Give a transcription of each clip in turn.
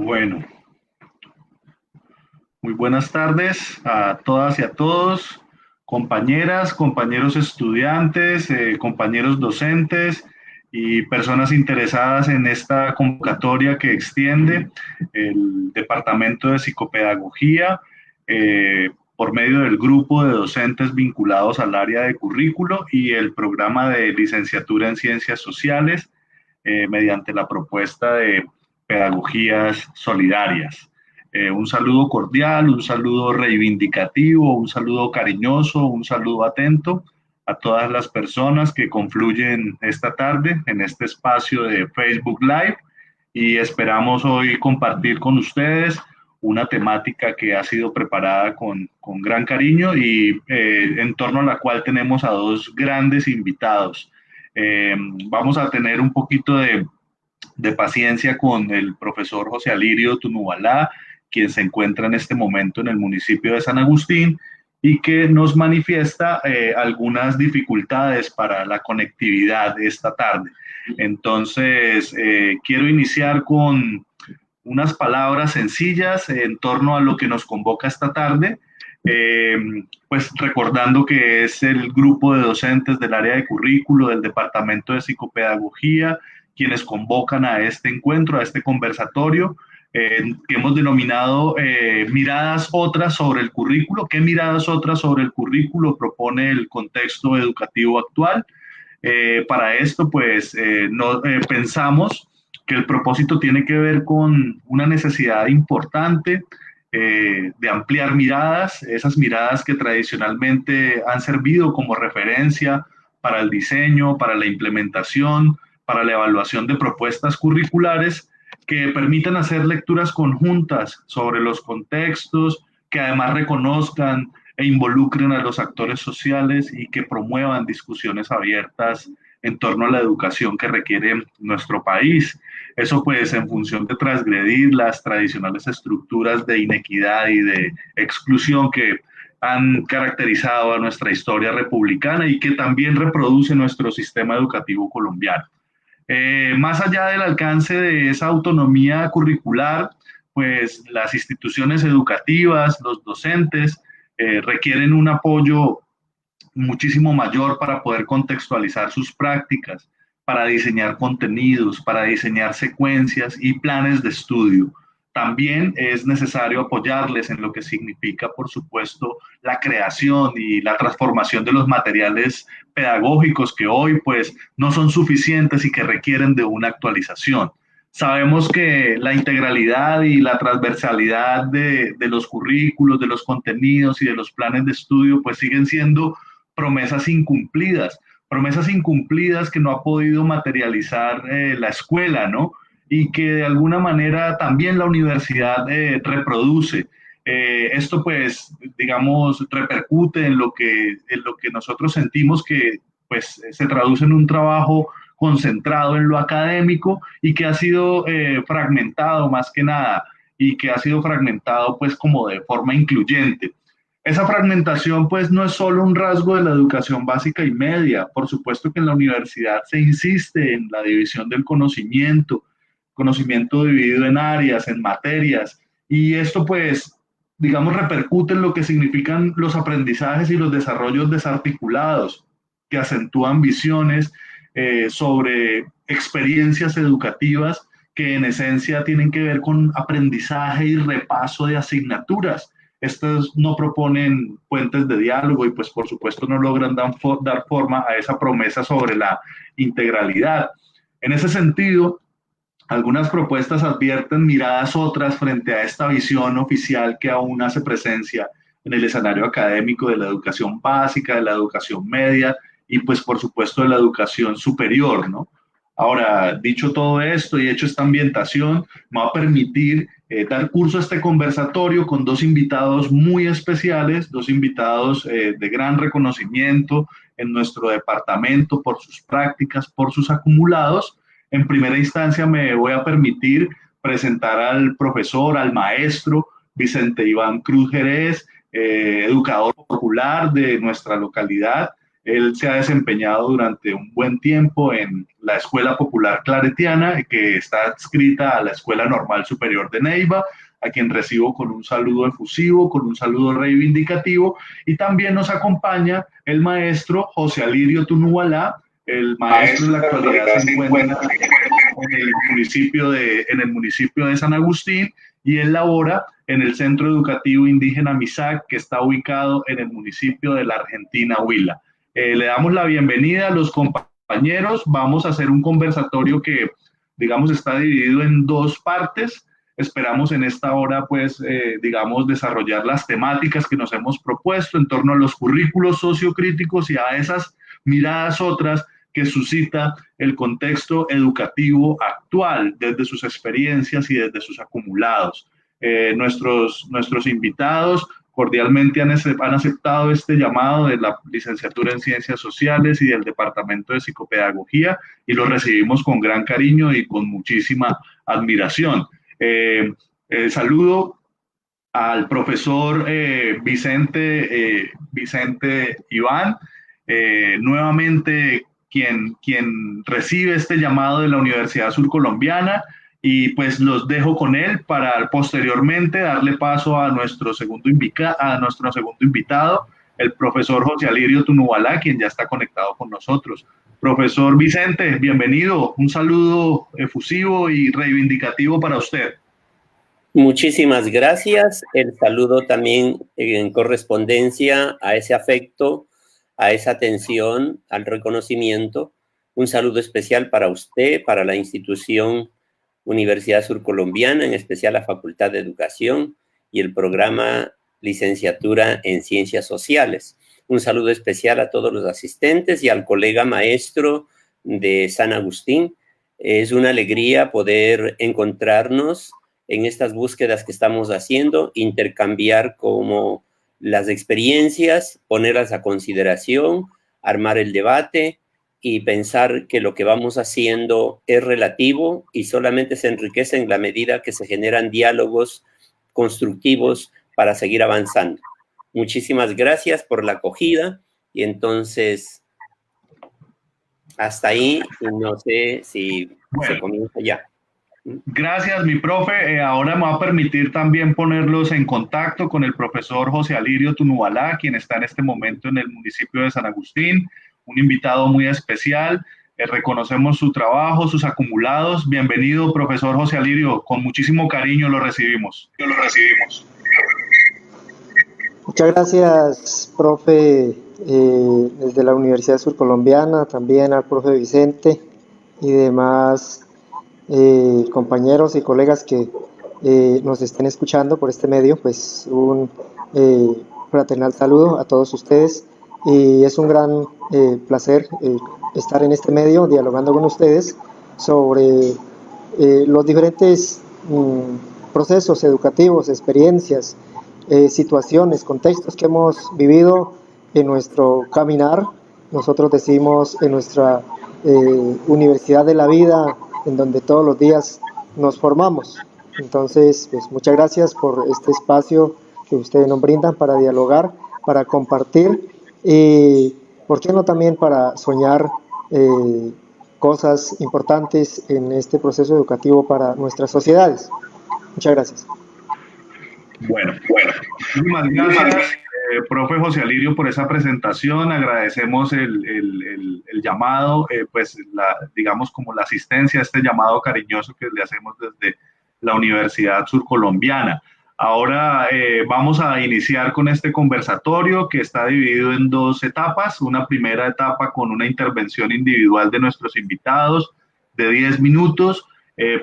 Bueno, muy buenas tardes a todas y a todos, compañeras, compañeros estudiantes, compañeros docentes y personas interesadas en esta convocatoria que extiende el Departamento de Psicopedagogía por medio del grupo de docentes vinculados al área de currículo y el programa de licenciatura en Ciencias Sociales mediante la propuesta de pedagogías solidarias. Un saludo cordial, un saludo reivindicativo, un saludo cariñoso, un saludo atento a todas las personas que confluyen esta tarde en este espacio de Facebook Live y esperamos hoy compartir con ustedes una temática que ha sido preparada con gran cariño y en torno a la cual tenemos a dos grandes invitados. Vamos a tener un poquito de paciencia con el profesor José Alirio Tunubalá, quien se encuentra en este momento en el municipio de San Agustín y que nos manifiesta algunas dificultades para la conectividad esta tarde. Entonces, quiero iniciar con unas palabras sencillas en torno a lo que nos convoca esta tarde, eh, pues recordando que es el grupo de docentes del área de currículo del Departamento de Psicopedagogía quienes convocan a este encuentro, a este conversatorio, que hemos denominado miradas otras sobre el currículo. ¿Qué miradas otras sobre el currículo propone el contexto educativo actual? Para esto, pues, pensamos que el propósito tiene que ver con una necesidad importante de ampliar miradas, esas miradas que tradicionalmente han servido como referencia para el diseño, para la implementación, para la evaluación de propuestas curriculares que permitan hacer lecturas conjuntas sobre los contextos, que además reconozcan e involucren a los actores sociales y que promuevan discusiones abiertas en torno a la educación que requiere nuestro país. Eso pues en función de transgredir las tradicionales estructuras de inequidad y de exclusión que han caracterizado a nuestra historia republicana y que también reproduce nuestro sistema educativo colombiano. Más allá del alcance de esa autonomía curricular, pues las instituciones educativas, los docentes, requieren un apoyo muchísimo mayor para poder contextualizar sus prácticas, para diseñar contenidos, para diseñar secuencias y planes de estudio. También es necesario apoyarles en lo que significa, por supuesto, la creación y la transformación de los materiales pedagógicos que hoy pues no son suficientes y que requieren de una actualización. Sabemos que la integralidad y la transversalidad de los currículos, de los contenidos y de los planes de estudio pues siguen siendo promesas incumplidas que no ha podido materializar la escuela, ¿no? Y que de alguna manera también la universidad reproduce. Esto pues, digamos, repercute en lo que nosotros sentimos que pues se traduce en un trabajo concentrado en lo académico y que ha sido fragmentado más que nada y que ha sido fragmentado pues como de forma incluyente. Esa fragmentación pues no es solo un rasgo de la educación básica y media, por supuesto que en la universidad se insiste en la división del conocimiento, conocimiento dividido en áreas, en materias, y esto pues, digamos, repercute en lo que significan los aprendizajes y los desarrollos desarticulados, que acentúan visiones sobre experiencias educativas que en esencia tienen que ver con aprendizaje y repaso de asignaturas. Estas no proponen puentes de diálogo y pues por supuesto no logran dar forma a esa promesa sobre la integralidad. En ese sentido, algunas propuestas advierten miradas otras frente a esta visión oficial que aún hace presencia en el escenario académico de la educación básica, de la educación media y pues por supuesto de la educación superior, ¿no? Ahora, dicho todo esto y hecho esta ambientación, me va a permitir dar curso a este conversatorio con dos invitados muy especiales, dos invitados de gran reconocimiento en nuestro departamento por sus prácticas, por sus acumulados. En primera instancia me voy a permitir presentar al profesor, al maestro Vicente Iván Cruz Jerez, educador popular de nuestra localidad. Él se ha desempeñado durante un buen tiempo en la Escuela Popular Claretiana, que está adscrita a la Escuela Normal Superior de Neiva, a quien recibo con un saludo efusivo, con un saludo reivindicativo, y también nos acompaña el maestro José Alirio Tunualá. El maestro en la actualidad se encuentra en el municipio de San Agustín, y él labora en el Centro Educativo Indígena Misac, que está ubicado en el municipio de la Argentina, Huila. Le damos la bienvenida a los compañeros. Vamos a hacer un conversatorio que, digamos, está dividido en dos partes. Esperamos en esta hora, pues, digamos, desarrollar las temáticas que nos hemos propuesto en torno a los currículos sociocríticos y a esas miradas otras que suscita el contexto educativo actual desde sus experiencias y desde sus acumulados. Nuestros invitados cordialmente han aceptado este llamado de la licenciatura en Ciencias Sociales y del Departamento de Psicopedagogía, y lo recibimos con gran cariño y con muchísima admiración. Saludo al profesor Vicente Iván, nuevamente quien recibe este llamado de la Universidad Surcolombiana, y pues los dejo con él para posteriormente darle paso a nuestro segundo invitado, el profesor José Alirio Tunualá, quien ya está conectado con nosotros. Profesor Vicente, bienvenido. Un saludo efusivo y reivindicativo para usted. Muchísimas gracias. El saludo también en correspondencia a ese afecto, a esa atención, al reconocimiento. Un saludo especial para usted, para la institución Universidad Surcolombiana, en especial la Facultad de Educación y el programa Licenciatura en Ciencias Sociales. Un saludo especial a todos los asistentes y al colega maestro de San Agustín. Es una alegría poder encontrarnos en estas búsquedas que estamos haciendo, intercambiar como las experiencias, ponerlas a consideración, armar el debate y pensar que lo que vamos haciendo es relativo y solamente se enriquece en la medida que se generan diálogos constructivos para seguir avanzando. Muchísimas gracias por la acogida, y entonces hasta ahí, no sé si se comienza ya. Gracias, mi profe. Ahora me va a permitir también ponerlos en contacto con el profesor José Alirio Tunualá, quien está en este momento en el municipio de San Agustín, un invitado muy especial. Reconocemos su trabajo, sus acumulados. Bienvenido, profesor José Alirio. Con muchísimo cariño lo recibimos. Muchas gracias, profe, desde la Universidad Surcolombiana, también al profe Vicente y demás compañeros y colegas que nos estén escuchando por este medio. Pues un fraternal saludo a todos ustedes, y es un gran placer estar en este medio dialogando con ustedes sobre los diferentes procesos educativos, experiencias, situaciones, contextos que hemos vivido en nuestro caminar. Nosotros decimos en nuestra universidad de la vida, en donde todos los días nos formamos. Entonces, pues muchas gracias por este espacio que ustedes nos brindan para dialogar, para compartir y, ¿por qué no también para soñar cosas importantes en este proceso educativo para nuestras sociedades? Muchas gracias. Bueno, muchísimas gracias, profe José Alirio, por esa presentación. Agradecemos el llamado, pues digamos como la asistencia a este llamado cariñoso que le hacemos desde la Universidad Surcolombiana. Ahora vamos a iniciar con este conversatorio, que está dividido en dos etapas. Una primera etapa con una intervención individual de nuestros invitados de 10 minutos,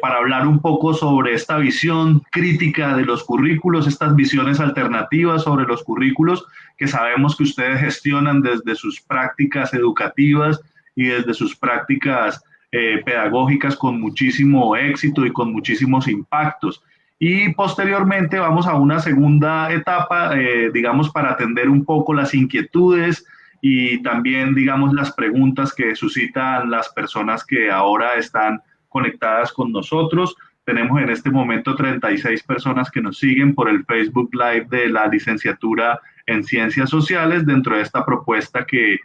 para hablar un poco sobre esta visión crítica de los currículos, estas visiones alternativas sobre los currículos que sabemos que ustedes gestionan desde sus prácticas educativas y desde sus prácticas pedagógicas con muchísimo éxito y con muchísimos impactos. Y posteriormente vamos a una segunda etapa, digamos, para atender un poco las inquietudes y también, digamos, las preguntas que suscitan las personas que ahora están conectadas con nosotros. Tenemos en este momento 36 personas que nos siguen por el Facebook Live de la licenciatura en Ciencias Sociales dentro de esta propuesta que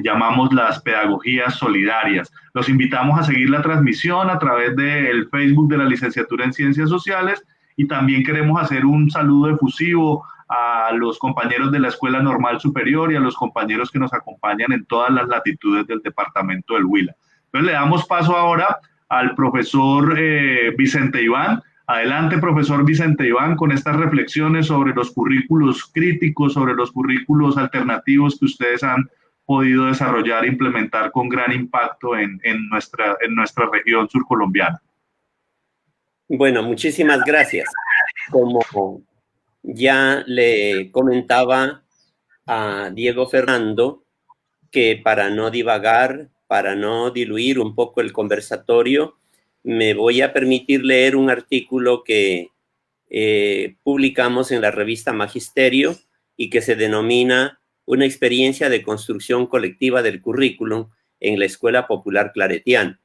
llamamos las pedagogías solidarias. Los invitamos a seguir la transmisión a través del Facebook de la licenciatura en Ciencias Sociales y también queremos hacer un saludo efusivo a los compañeros de la Escuela Normal Superior y a los compañeros que nos acompañan en todas las latitudes del departamento del Huila. Entonces le damos paso ahora al profesor Vicente Iván. Adelante, profesor Vicente Iván, con estas reflexiones sobre los currículos críticos, sobre los currículos alternativos que ustedes han podido desarrollar e implementar con gran impacto en nuestra región surcolombiana. Bueno, muchísimas gracias. Como ya le comentaba a Diego Fernando, que para no divagar, para no diluir un poco el conversatorio, me voy a permitir leer un artículo que publicamos en la revista Magisterio y que se denomina Una experiencia de construcción colectiva del currículum en la Escuela Popular Claretiana.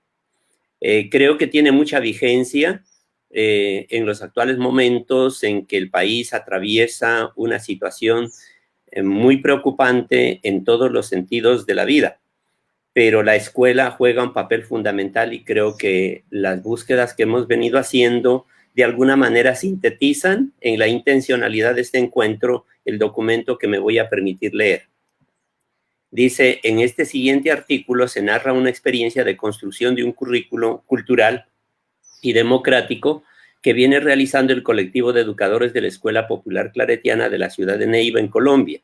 Creo que tiene mucha vigencia en los actuales momentos en que el país atraviesa una situación muy preocupante en todos los sentidos de la vida. Pero la escuela juega un papel fundamental y creo que las búsquedas que hemos venido haciendo de alguna manera sintetizan en la intencionalidad de este encuentro el documento que me voy a permitir leer. Dice, en este siguiente artículo se narra una experiencia de construcción de un currículo cultural y democrático que viene realizando el colectivo de educadores de la Escuela Popular Claretiana de la ciudad de Neiva, en Colombia.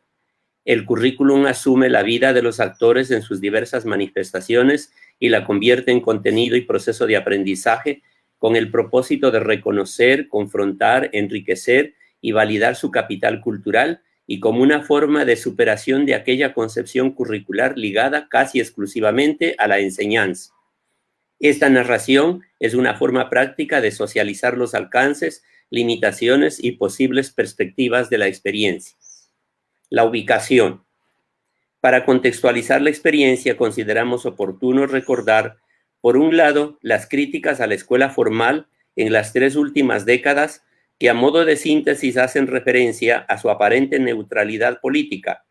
El currículum asume la vida de los actores en sus diversas manifestaciones y la convierte en contenido y proceso de aprendizaje con el propósito de reconocer, confrontar, enriquecer y validar su capital cultural y como una forma de superación de aquella concepción curricular ligada casi exclusivamente a la enseñanza. Esta narración es una forma práctica de socializar los alcances, limitaciones y posibles perspectivas de la experiencia. La ubicación. Para contextualizar la experiencia, consideramos oportuno recordar, por un lado, las críticas a la escuela formal en las 3 últimas décadas que a modo de síntesis hacen referencia a su aparente neutralidad política,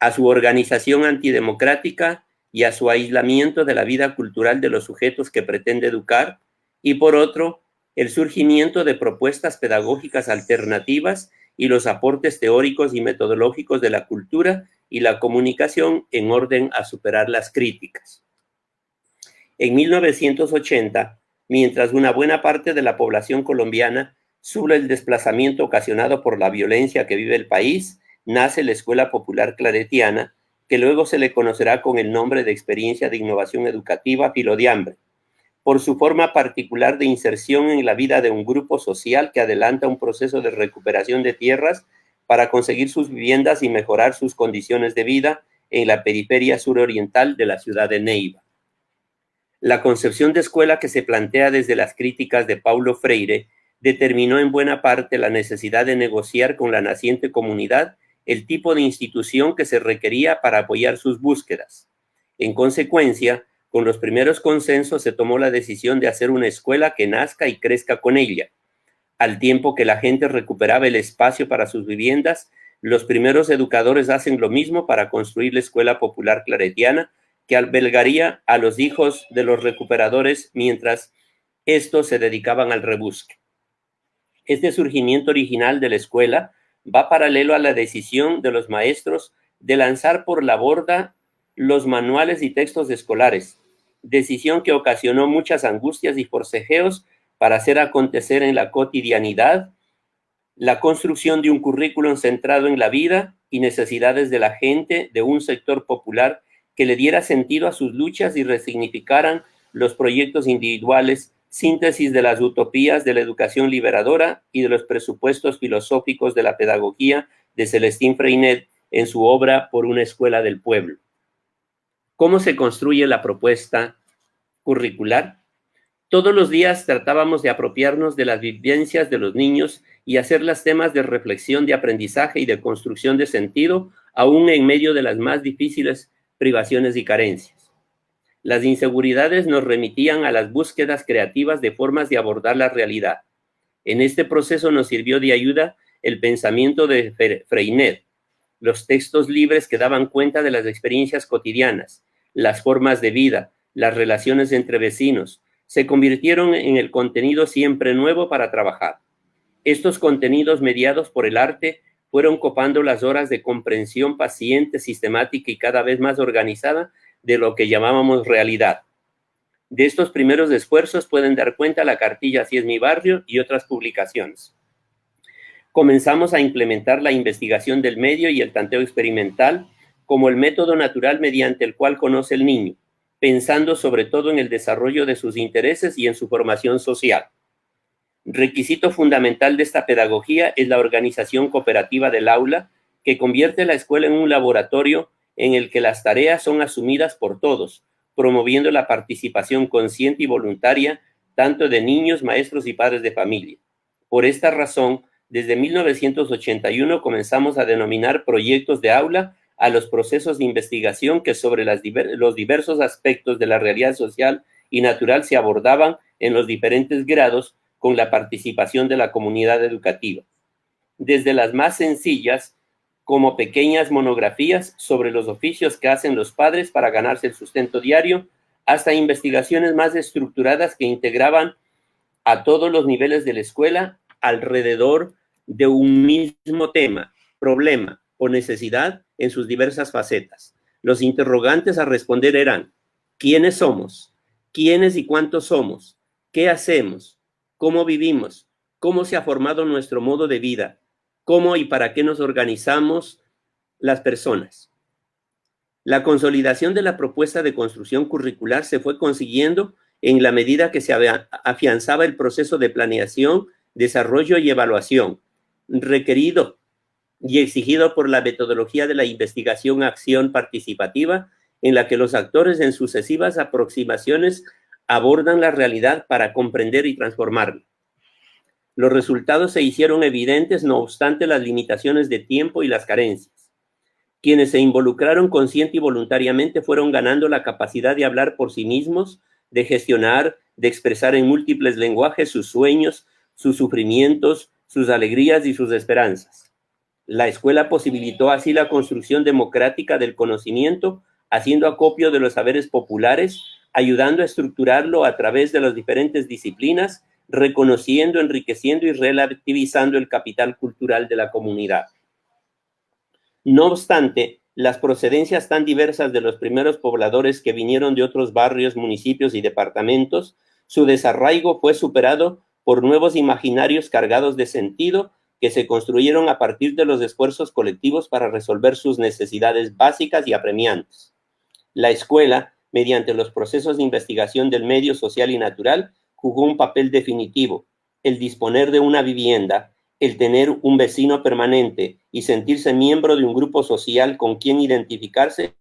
a su organización antidemocrática y a su aislamiento de la vida cultural de los sujetos que pretende educar, y por otro, el surgimiento de propuestas pedagógicas alternativas y los aportes teóricos y metodológicos de la cultura y la comunicación en orden a superar las críticas. En 1980, mientras una buena parte de la población colombiana sufre el desplazamiento ocasionado por la violencia que vive el país, nace la Escuela Popular Claretiana, que luego se le conocerá con el nombre de Experiencia de Innovación Educativa Filo de Hambre, por su forma particular de inserción en la vida de un grupo social que adelanta un proceso de recuperación de tierras para conseguir sus viviendas y mejorar sus condiciones de vida en la periferia suroriental de la ciudad de Neiva. La concepción de escuela que se plantea desde las críticas de Paulo Freire determinó en buena parte la necesidad de negociar con la naciente comunidad el tipo de institución que se requería para apoyar sus búsquedas. En consecuencia, con los primeros consensos se tomó la decisión de hacer una escuela que nazca y crezca con ella. Al tiempo que la gente recuperaba el espacio para sus viviendas, los primeros educadores hacen lo mismo para construir la Escuela Popular Claretiana, que albergaría a los hijos de los recuperadores mientras estos se dedicaban al rebusque. Este surgimiento original de la escuela va paralelo a la decisión de los maestros de lanzar por la borda los manuales y textos escolares, decisión que ocasionó muchas angustias y forcejeos para hacer acontecer en la cotidianidad la construcción de un currículum centrado en la vida y necesidades de la gente de un sector popular que le diera sentido a sus luchas y resignificaran los proyectos individuales, síntesis de las utopías de la educación liberadora y de los presupuestos filosóficos de la pedagogía de Celestín Freinet en su obra Por una escuela del pueblo. ¿Cómo se construye la propuesta curricular? Todos los días tratábamos de apropiarnos de las vivencias de los niños y hacerlas temas de reflexión, de aprendizaje y de construcción de sentido, aún en medio de las más difíciles privaciones y carencias. Las inseguridades nos remitían a las búsquedas creativas de formas de abordar la realidad. En este proceso nos sirvió de ayuda el pensamiento de Freinet, los textos libres que daban cuenta de las experiencias cotidianas, las formas de vida, las relaciones entre vecinos, se convirtieron en el contenido siempre nuevo para trabajar. Estos contenidos mediados por el arte fueron copando las horas de comprensión paciente, sistemática y cada vez más organizada de lo que llamábamos realidad. De estos primeros esfuerzos pueden dar cuenta la cartilla Así es mi barrio y otras publicaciones. Comenzamos a implementar la investigación del medio y el tanteo experimental como el método natural mediante el cual conoce el niño, pensando sobre todo en el desarrollo de sus intereses y en su formación social. Requisito fundamental de esta pedagogía es la organización cooperativa del aula, que convierte la escuela en un laboratorio en el que las tareas son asumidas por todos, promoviendo la participación consciente y voluntaria tanto de niños, maestros y padres de familia. Por esta razón, desde 1981 comenzamos a denominar proyectos de aula a los procesos de investigación que sobre los diversos aspectos de la realidad social y natural se abordaban en los diferentes grados con la participación de la comunidad educativa. Desde las más sencillas, como pequeñas monografías sobre los oficios que hacen los padres para ganarse el sustento diario, hasta investigaciones más estructuradas que integraban a todos los niveles de la escuela alrededor de un mismo tema, problema o necesidad en sus diversas facetas. Los interrogantes a responder eran: ¿quiénes somos? ¿Quiénes y cuántos somos? ¿Qué hacemos? ¿Cómo vivimos? ¿Cómo se ha formado nuestro modo de vida? ¿Cómo y para qué nos organizamos las personas? La consolidación de la propuesta de construcción curricular se fue consiguiendo en la medida que se afianzaba el proceso de planeación, desarrollo y evaluación, requerido y exigido por la metodología de la investigación-acción participativa, en la que los actores en sucesivas aproximaciones abordan la realidad para comprender y transformarla. Los resultados se hicieron evidentes, no obstante las limitaciones de tiempo y las carencias. Quienes se involucraron consciente y voluntariamente fueron ganando la capacidad de hablar por sí mismos, de gestionar, de expresar en múltiples lenguajes sus sueños, sus sufrimientos, sus alegrías y sus esperanzas. La escuela posibilitó así la construcción democrática del conocimiento, haciendo acopio de los saberes populares, ayudando a estructurarlo a través de las diferentes disciplinas, reconociendo, enriqueciendo y relativizando el capital cultural de la comunidad. No obstante, las procedencias tan diversas de los primeros pobladores que vinieron de otros barrios, municipios y departamentos, su desarraigo fue superado por nuevos imaginarios cargados de sentido que se construyeron a partir de los esfuerzos colectivos para resolver sus necesidades básicas y apremiantes. La escuela, mediante los procesos de investigación del medio social y natural, jugó un papel definitivo: el disponer de una vivienda, el tener un vecino permanente y sentirse miembro de un grupo social con quien identificarse,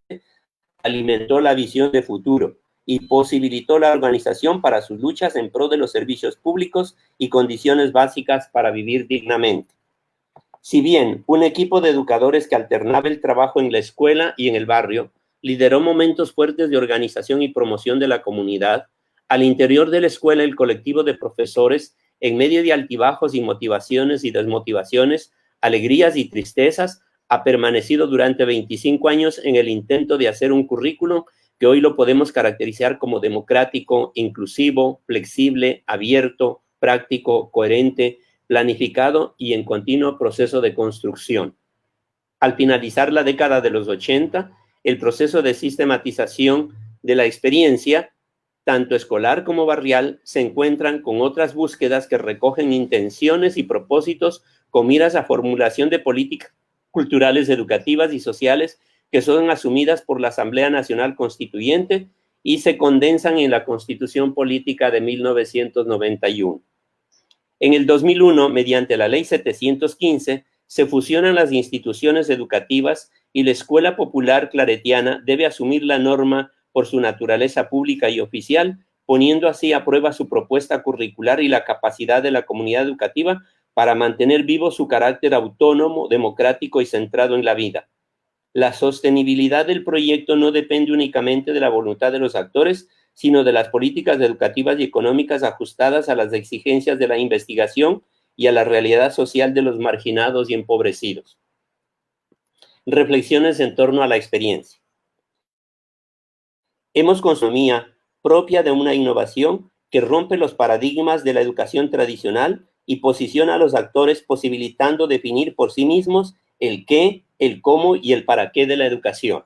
alimentó la visión de futuro y posibilitó la organización para sus luchas en pro de los servicios públicos y condiciones básicas para vivir dignamente. Si bien un equipo de educadores que alternaba el trabajo en la escuela y en el barrio lideró momentos fuertes de organización y promoción de la comunidad, al interior de la escuela el colectivo de profesores, en medio de altibajos y motivaciones y desmotivaciones, alegrías y tristezas, ha permanecido durante 25 años en el intento de hacer un currículo que hoy lo podemos caracterizar como democrático, inclusivo, flexible, abierto, práctico, coherente, planificado y en continuo proceso de construcción. Al finalizar la década de los 80, el proceso de sistematización de la experiencia, tanto escolar como barrial, se encuentran con otras búsquedas que recogen intenciones y propósitos con miras a formulación de políticas culturales, educativas y sociales que son asumidas por la Asamblea Nacional Constituyente y se condensan en la Constitución Política de 1991. En el 2001, mediante la Ley 715, se fusionan las instituciones educativas y la Escuela Popular Claretiana debe asumir la norma por su naturaleza pública y oficial, poniendo así a prueba su propuesta curricular y la capacidad de la comunidad educativa para mantener vivo su carácter autónomo, democrático y centrado en la vida. La sostenibilidad del proyecto no depende únicamente de la voluntad de los actores, sino de las políticas educativas y económicas ajustadas a las exigencias de la investigación y a la realidad social de los marginados y empobrecidos. Reflexiones en torno a la experiencia. Hemos construido propia de una innovación que rompe los paradigmas de la educación tradicional y posiciona a los actores posibilitando definir por sí mismos el qué, el cómo y el para qué de la educación.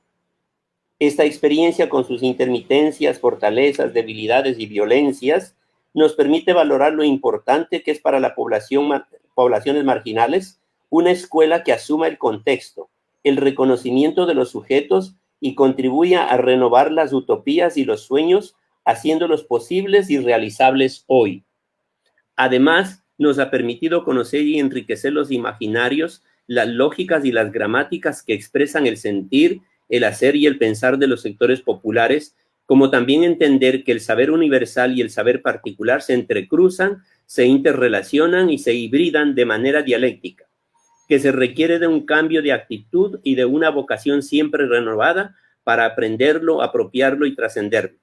Esta experiencia, con sus intermitencias, fortalezas, debilidades y violencias, nos permite valorar lo importante que es para la poblaciones marginales una escuela que asuma el contexto, el reconocimiento de los sujetos y contribuya a renovar las utopías y los sueños, haciéndolos posibles y realizables hoy. Además, nos ha permitido conocer y enriquecer los imaginarios, las lógicas y las gramáticas que expresan el sentir, el hacer y el pensar de los sectores populares, como también entender que el saber universal y el saber particular se entrecruzan, se interrelacionan y se hibridan de manera dialéctica, que se requiere de un cambio de actitud y de una vocación siempre renovada para aprenderlo, apropiarlo y trascenderlo.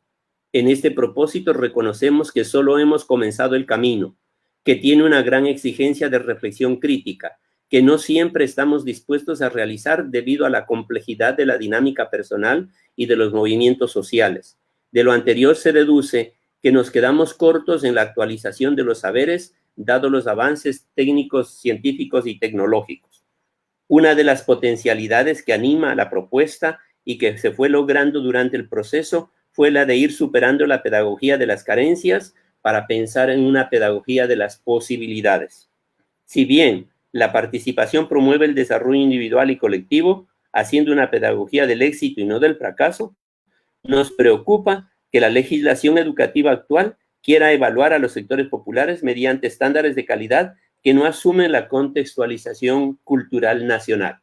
En este propósito reconocemos que solo hemos comenzado el camino, que tiene una gran exigencia de reflexión crítica, que no siempre estamos dispuestos a realizar debido a la complejidad de la dinámica personal y de los movimientos sociales. De lo anterior se deduce que nos quedamos cortos en la actualización de los saberes, dado los avances técnicos, científicos y tecnológicos. Una de las potencialidades que anima a la propuesta y que se fue logrando durante el proceso fue la de ir superando la pedagogía de las carencias para pensar en una pedagogía de las posibilidades. Si bien la participación promueve el desarrollo individual y colectivo, haciendo una pedagogía del éxito y no del fracaso, nos preocupa que la legislación educativa actual quiera evaluar a los sectores populares mediante estándares de calidad que no asumen la contextualización cultural nacional.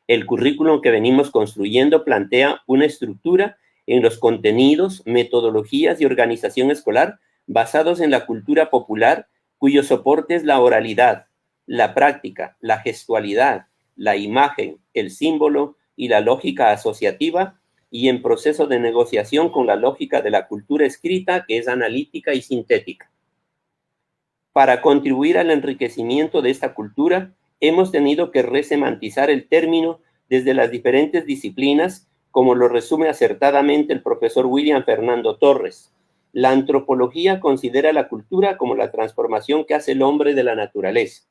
El currículum que venimos construyendo plantea una estructura en los contenidos, metodologías y organización escolar basados en la cultura popular, cuyo soporte es la oralidad, la práctica, la gestualidad, la imagen, el símbolo y la lógica asociativa, y en proceso de negociación con la lógica de la cultura escrita, que es analítica y sintética. Para contribuir al enriquecimiento de esta cultura, hemos tenido que resemantizar el término desde las diferentes disciplinas, como lo resume acertadamente el profesor William Fernando Torres. La antropología considera la cultura como la transformación que hace el hombre de la naturaleza.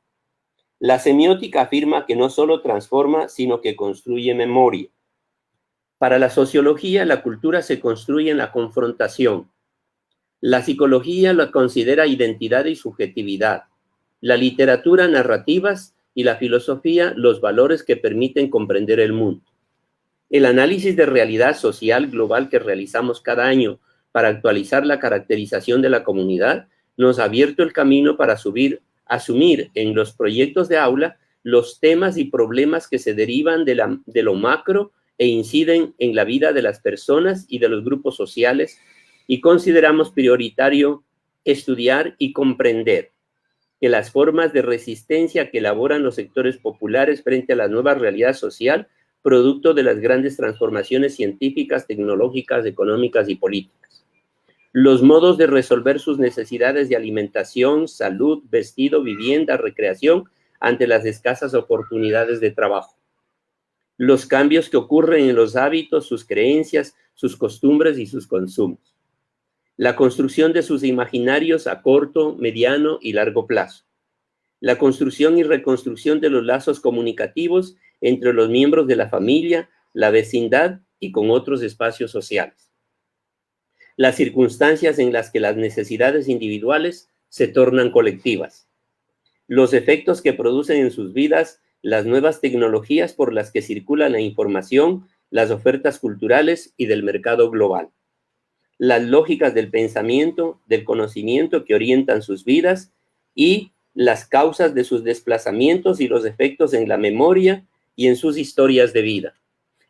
La semiótica afirma que no solo transforma, sino que construye memoria. Para la sociología, la cultura se construye en la confrontación. La psicología la considera identidad y subjetividad. La literatura, narrativas, y la filosofía, los valores que permiten comprender el mundo. El análisis de realidad social global que realizamos cada año para actualizar la caracterización de la comunidad nos ha abierto el camino para asumir en los proyectos de aula los temas y problemas que se derivan de lo macro e inciden en la vida de las personas y de los grupos sociales, y consideramos prioritario estudiar y comprender que las formas de resistencia que elaboran los sectores populares frente a la nueva realidad social, producto de las grandes transformaciones científicas, tecnológicas, económicas y políticas. Los modos de resolver sus necesidades de alimentación, salud, vestido, vivienda, recreación, ante las escasas oportunidades de trabajo. Los cambios que ocurren en los hábitos, sus creencias, sus costumbres y sus consumos. La construcción de sus imaginarios a corto, mediano y largo plazo. La construcción y reconstrucción de los lazos comunicativos entre los miembros de la familia, la vecindad y con otros espacios sociales. Las circunstancias en las que las necesidades individuales se tornan colectivas. Los efectos que producen en sus vidas las nuevas tecnologías por las que circula la información, las ofertas culturales y del mercado global. Las lógicas del pensamiento, del conocimiento que orientan sus vidas y las causas de sus desplazamientos y los efectos en la memoria y en sus historias de vida.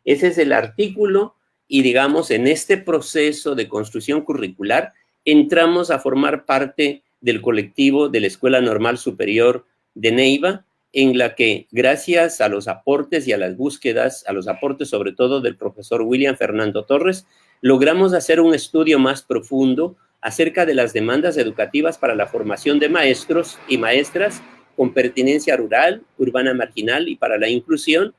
Ese es el artículo y, digamos, en este proceso de construcción curricular entramos a formar parte del colectivo de la Escuela Normal Superior de Neiva, en la que, gracias a los aportes y a las búsquedas, a los aportes sobre todo del profesor William Fernando Torres, logramos hacer un estudio más profundo acerca de las demandas educativas para la formación de maestros y maestras con pertinencia rural, urbana marginal y para la inclusión,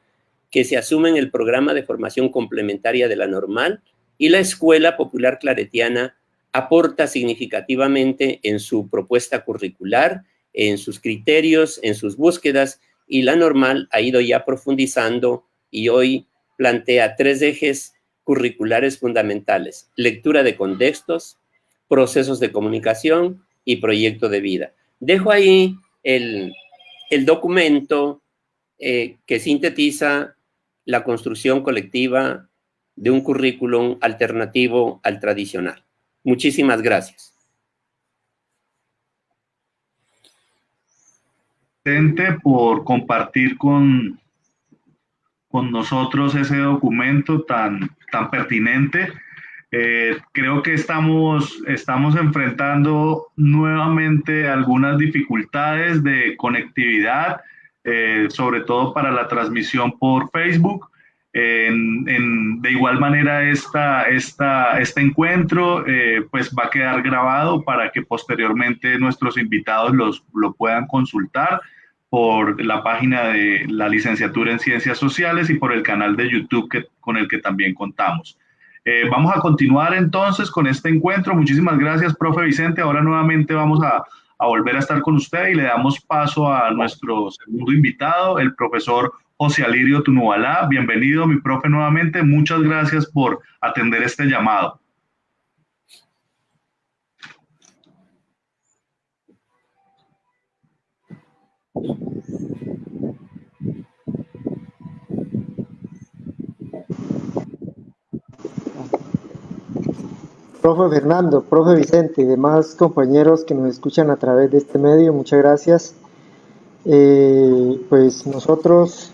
que se asume en el programa de formación complementaria de la normal, y la Escuela Popular Claretiana aporta significativamente en su propuesta curricular, en sus criterios, en sus búsquedas, y la normal ha ido ya profundizando y hoy plantea 3 ejes curriculares fundamentales: lectura de contextos, procesos de comunicación y proyecto de vida. Dejo ahí el documento que sintetiza la construcción colectiva de un currículum alternativo al tradicional. Muchísimas gracias. Por compartir con nosotros ese documento tan pertinente. Creo que estamos enfrentando nuevamente algunas dificultades de conectividad, sobre todo para la transmisión por Facebook. De igual manera, este encuentro pues va a quedar grabado para que posteriormente nuestros invitados lo puedan consultar por la página de la licenciatura en Ciencias Sociales y por el canal de YouTube con el que también contamos. Vamos a continuar entonces con este encuentro. Muchísimas gracias, profe Vicente. Ahora nuevamente vamos a volver a estar con usted y le damos paso a nuestro segundo invitado, el profesor José Alirio Tunubalá. Bienvenido, mi profe, nuevamente. Muchas gracias por atender este llamado. Profe Fernando, profe Vicente y demás compañeros que nos escuchan a través de este medio, muchas gracias. Pues nosotros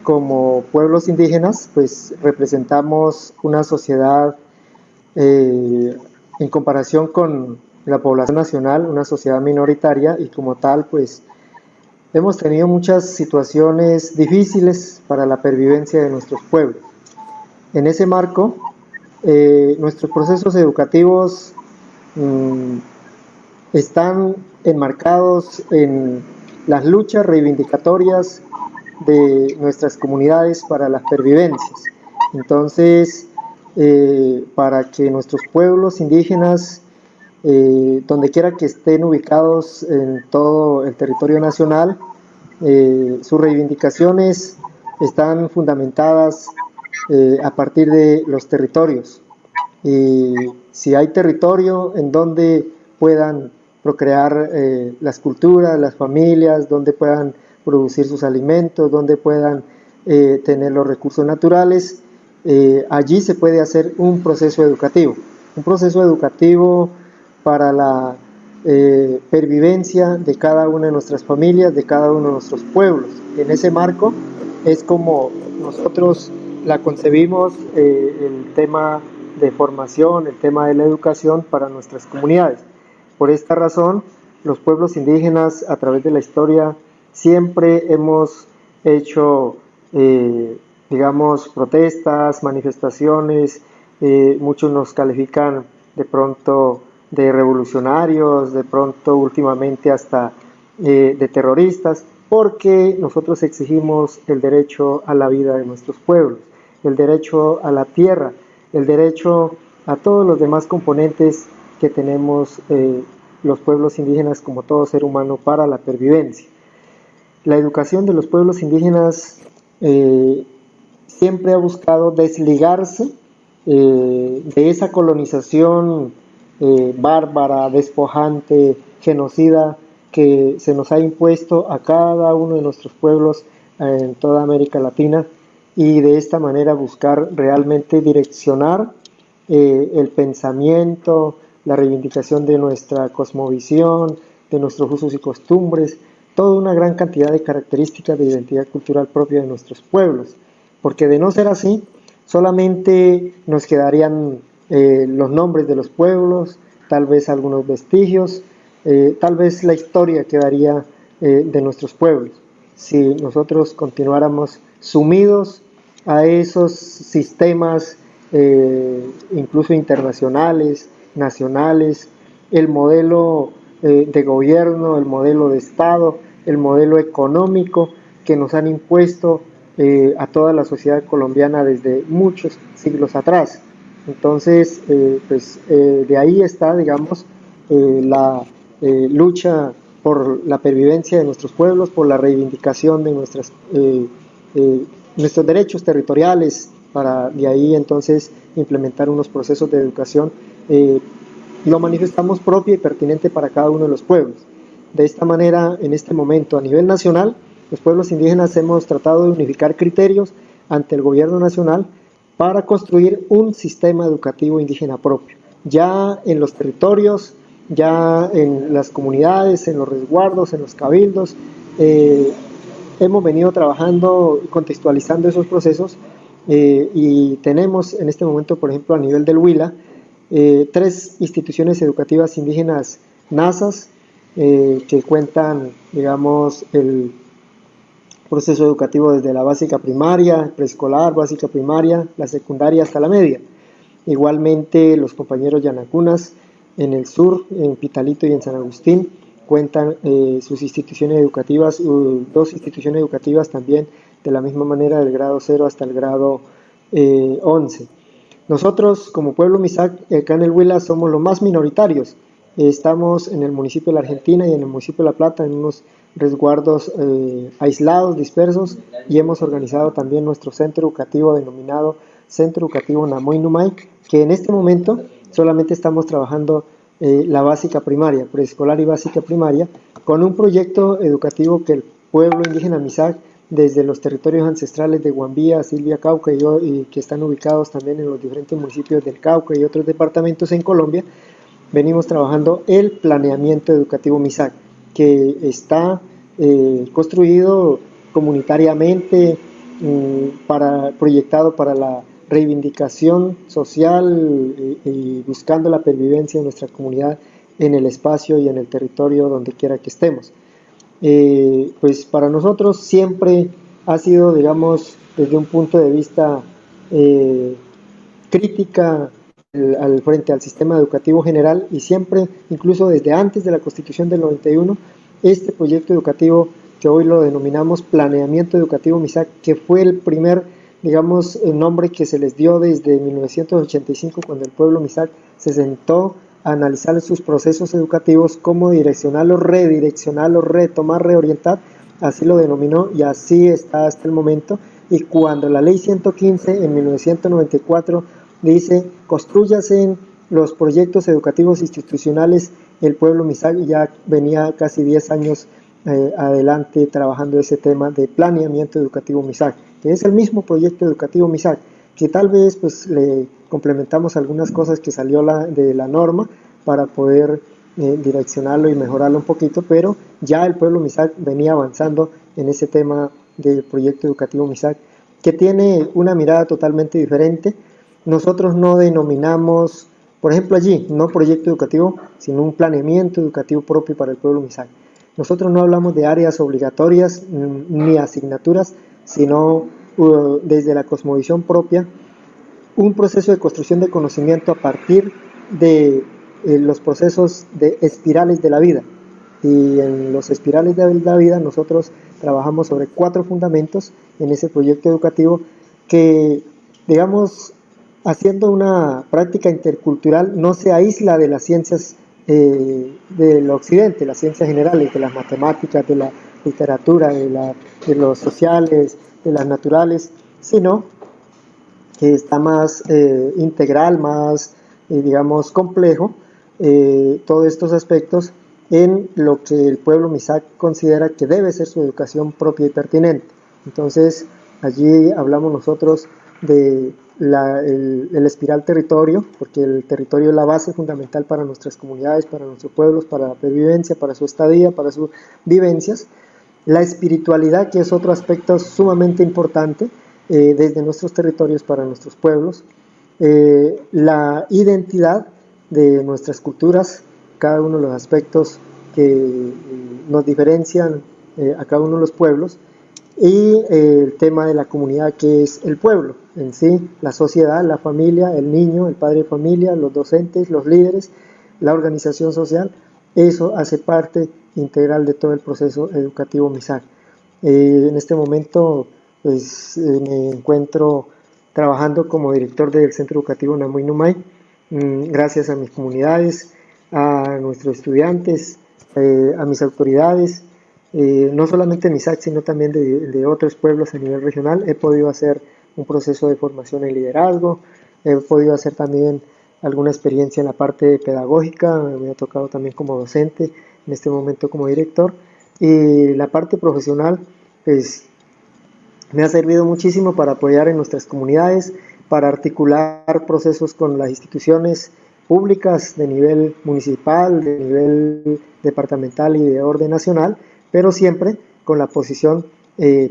como pueblos indígenas pues representamos una sociedad en comparación con la población nacional, una sociedad minoritaria, y como tal pues hemos tenido muchas situaciones difíciles para la pervivencia de nuestros pueblos. En ese marco, nuestros procesos educativos están enmarcados en las luchas reivindicatorias de nuestras comunidades para las pervivencias. Entonces, para que nuestros pueblos indígenas, donde quiera que estén ubicados en todo el territorio nacional, sus reivindicaciones están fundamentadas a partir de los territorios. Y si hay territorio en donde puedan procrear las culturas, las familias, donde puedan producir sus alimentos, donde puedan tener los recursos naturales, allí se puede hacer un proceso educativo para la pervivencia de cada una de nuestras familias, de cada uno de nuestros pueblos. En ese marco es como nosotros la concebimos, el tema de formación, el tema de la educación para nuestras comunidades. Por esta razón, los pueblos indígenas a través de la historia siempre hemos hecho, digamos, protestas, manifestaciones. Muchos nos califican de pronto de revolucionarios, de pronto últimamente hasta de terroristas, porque nosotros exigimos el derecho a la vida de nuestros pueblos, el derecho a la tierra, el derecho a todos los demás componentes que tenemos los pueblos indígenas como todo ser humano para la pervivencia. La educación de los pueblos indígenas siempre ha buscado desligarse de esa colonización bárbara, despojante, genocida que se nos ha impuesto a cada uno de nuestros pueblos en toda América Latina, y de esta manera buscar realmente direccionar el pensamiento, la reivindicación de nuestra cosmovisión, de nuestros usos y costumbres, toda una gran cantidad de características de identidad cultural propia de nuestros pueblos, porque de no ser así, solamente nos quedarían los nombres de los pueblos, tal vez algunos vestigios, tal vez la historia quedaría de nuestros pueblos. si nosotros continuáramos sumidos a esos sistemas, incluso internacionales, nacionales, el modelo de gobierno, el modelo de Estado, el modelo económico que nos han impuesto a toda la sociedad colombiana desde muchos siglos atrás. Entonces, de ahí está, digamos, la lucha por la pervivencia de nuestros pueblos, por la reivindicación de nuestros derechos territoriales, para de ahí entonces implementar unos procesos de educación, lo manifestamos propio y pertinente para cada uno de los pueblos. De esta manera, en este momento, a nivel nacional, los pueblos indígenas hemos tratado de unificar criterios ante el gobierno nacional para construir un sistema educativo indígena propio. Ya en los territorios, ya en las comunidades, en los resguardos, en los cabildos, hemos venido trabajando y contextualizando esos procesos y tenemos en este momento, por ejemplo, a nivel del Huila, 3 instituciones educativas indígenas NASAs que cuentan, digamos, el proceso educativo desde la básica primaria, preescolar, básica primaria, la secundaria hasta la media. Igualmente los compañeros yanacunas en el sur, en Pitalito y en San Agustín, cuentan sus instituciones educativas, 2 instituciones educativas también de la misma manera del grado 0 hasta el grado 11. Nosotros como pueblo Misak acá en el Huila somos los más minoritarios. Estamos en el municipio de La Argentina y en el municipio de La Plata en unos resguardos aislados, dispersos, y hemos organizado también nuestro centro educativo denominado Centro Educativo Namoy Numay, que en este momento solamente estamos trabajando la básica primaria, preescolar y básica primaria, con un proyecto educativo que el pueblo indígena Misak, desde los territorios ancestrales de Guambía, Silvia, Cauca y que están ubicados también en los diferentes municipios del Cauca y otros departamentos en Colombia, venimos trabajando el planeamiento educativo Misak, que está construido comunitariamente, proyectado para la reivindicación social y buscando la pervivencia de nuestra comunidad en el espacio y en el territorio donde quiera que estemos. Pues para nosotros siempre ha sido, digamos, desde un punto de vista crítica frente al sistema educativo general, y siempre, incluso desde antes de la Constitución del 91, este proyecto educativo que hoy lo denominamos Planeamiento Educativo Misak, que fue el primer, digamos, nombre que se les dio desde 1985, cuando el pueblo Misak se sentó a analizar sus procesos educativos, cómo direccionarlos, redireccionarlos, retomar, reorientar, así lo denominó y así está hasta el momento. Y cuando la ley 115 en 1994 dice, constrúyase los proyectos educativos institucionales, el pueblo Misak ya venía casi 10 años adelante trabajando ese tema de planeamiento educativo Misak, que es el mismo proyecto educativo Misak, que tal vez pues le complementamos algunas cosas que salió de la norma para poder direccionarlo y mejorarlo un poquito, pero ya el pueblo Misak venía avanzando en ese tema del proyecto educativo Misak, que tiene una mirada totalmente diferente. Nosotros no denominamos, por ejemplo allí, no proyecto educativo, sino un planeamiento educativo propio para el pueblo Misak. Nosotros no hablamos de áreas obligatorias ni asignaturas, sino desde la cosmovisión propia, un proceso de construcción de conocimiento a partir de los procesos de espirales de la vida. Y en los espirales de la vida nosotros trabajamos sobre 4 fundamentos en ese proyecto educativo que, digamos, haciendo una práctica intercultural, no se aísla de las ciencias del occidente, las ciencias generales, de las matemáticas, de la literatura, de los sociales, de las naturales, sino que está más integral, más, digamos, complejo, todos estos aspectos en lo que el pueblo Misak considera que debe ser su educación propia y pertinente. Entonces, allí hablamos nosotros de el espiral territorio, porque el territorio es la base fundamental para nuestras comunidades, para nuestros pueblos, para la pervivencia, para su estadía, para sus vivencias. La espiritualidad, que es otro aspecto sumamente importante desde nuestros territorios para nuestros pueblos. La identidad de nuestras culturas, cada uno de los aspectos que nos diferencian a cada uno de los pueblos, y el tema de la comunidad, que es el pueblo en sí, la sociedad, la familia, el niño, el padre de familia, los docentes, los líderes, la organización social. Eso hace parte integral de todo el proceso educativo MISAC. En este momento pues, me encuentro trabajando como director del Centro Educativo Namuy Numay, gracias a mis comunidades, a nuestros estudiantes, a mis autoridades, no solamente de MISAC, sino también de otros pueblos a nivel regional. He podido hacer un proceso de formación en liderazgo, he podido hacer también alguna experiencia en la parte pedagógica, me ha tocado también como docente, en este momento como director, y la parte profesional, pues me ha servido muchísimo para apoyar en nuestras comunidades, para articular procesos con las instituciones públicas de nivel municipal, de nivel departamental y de orden nacional, pero siempre con la posición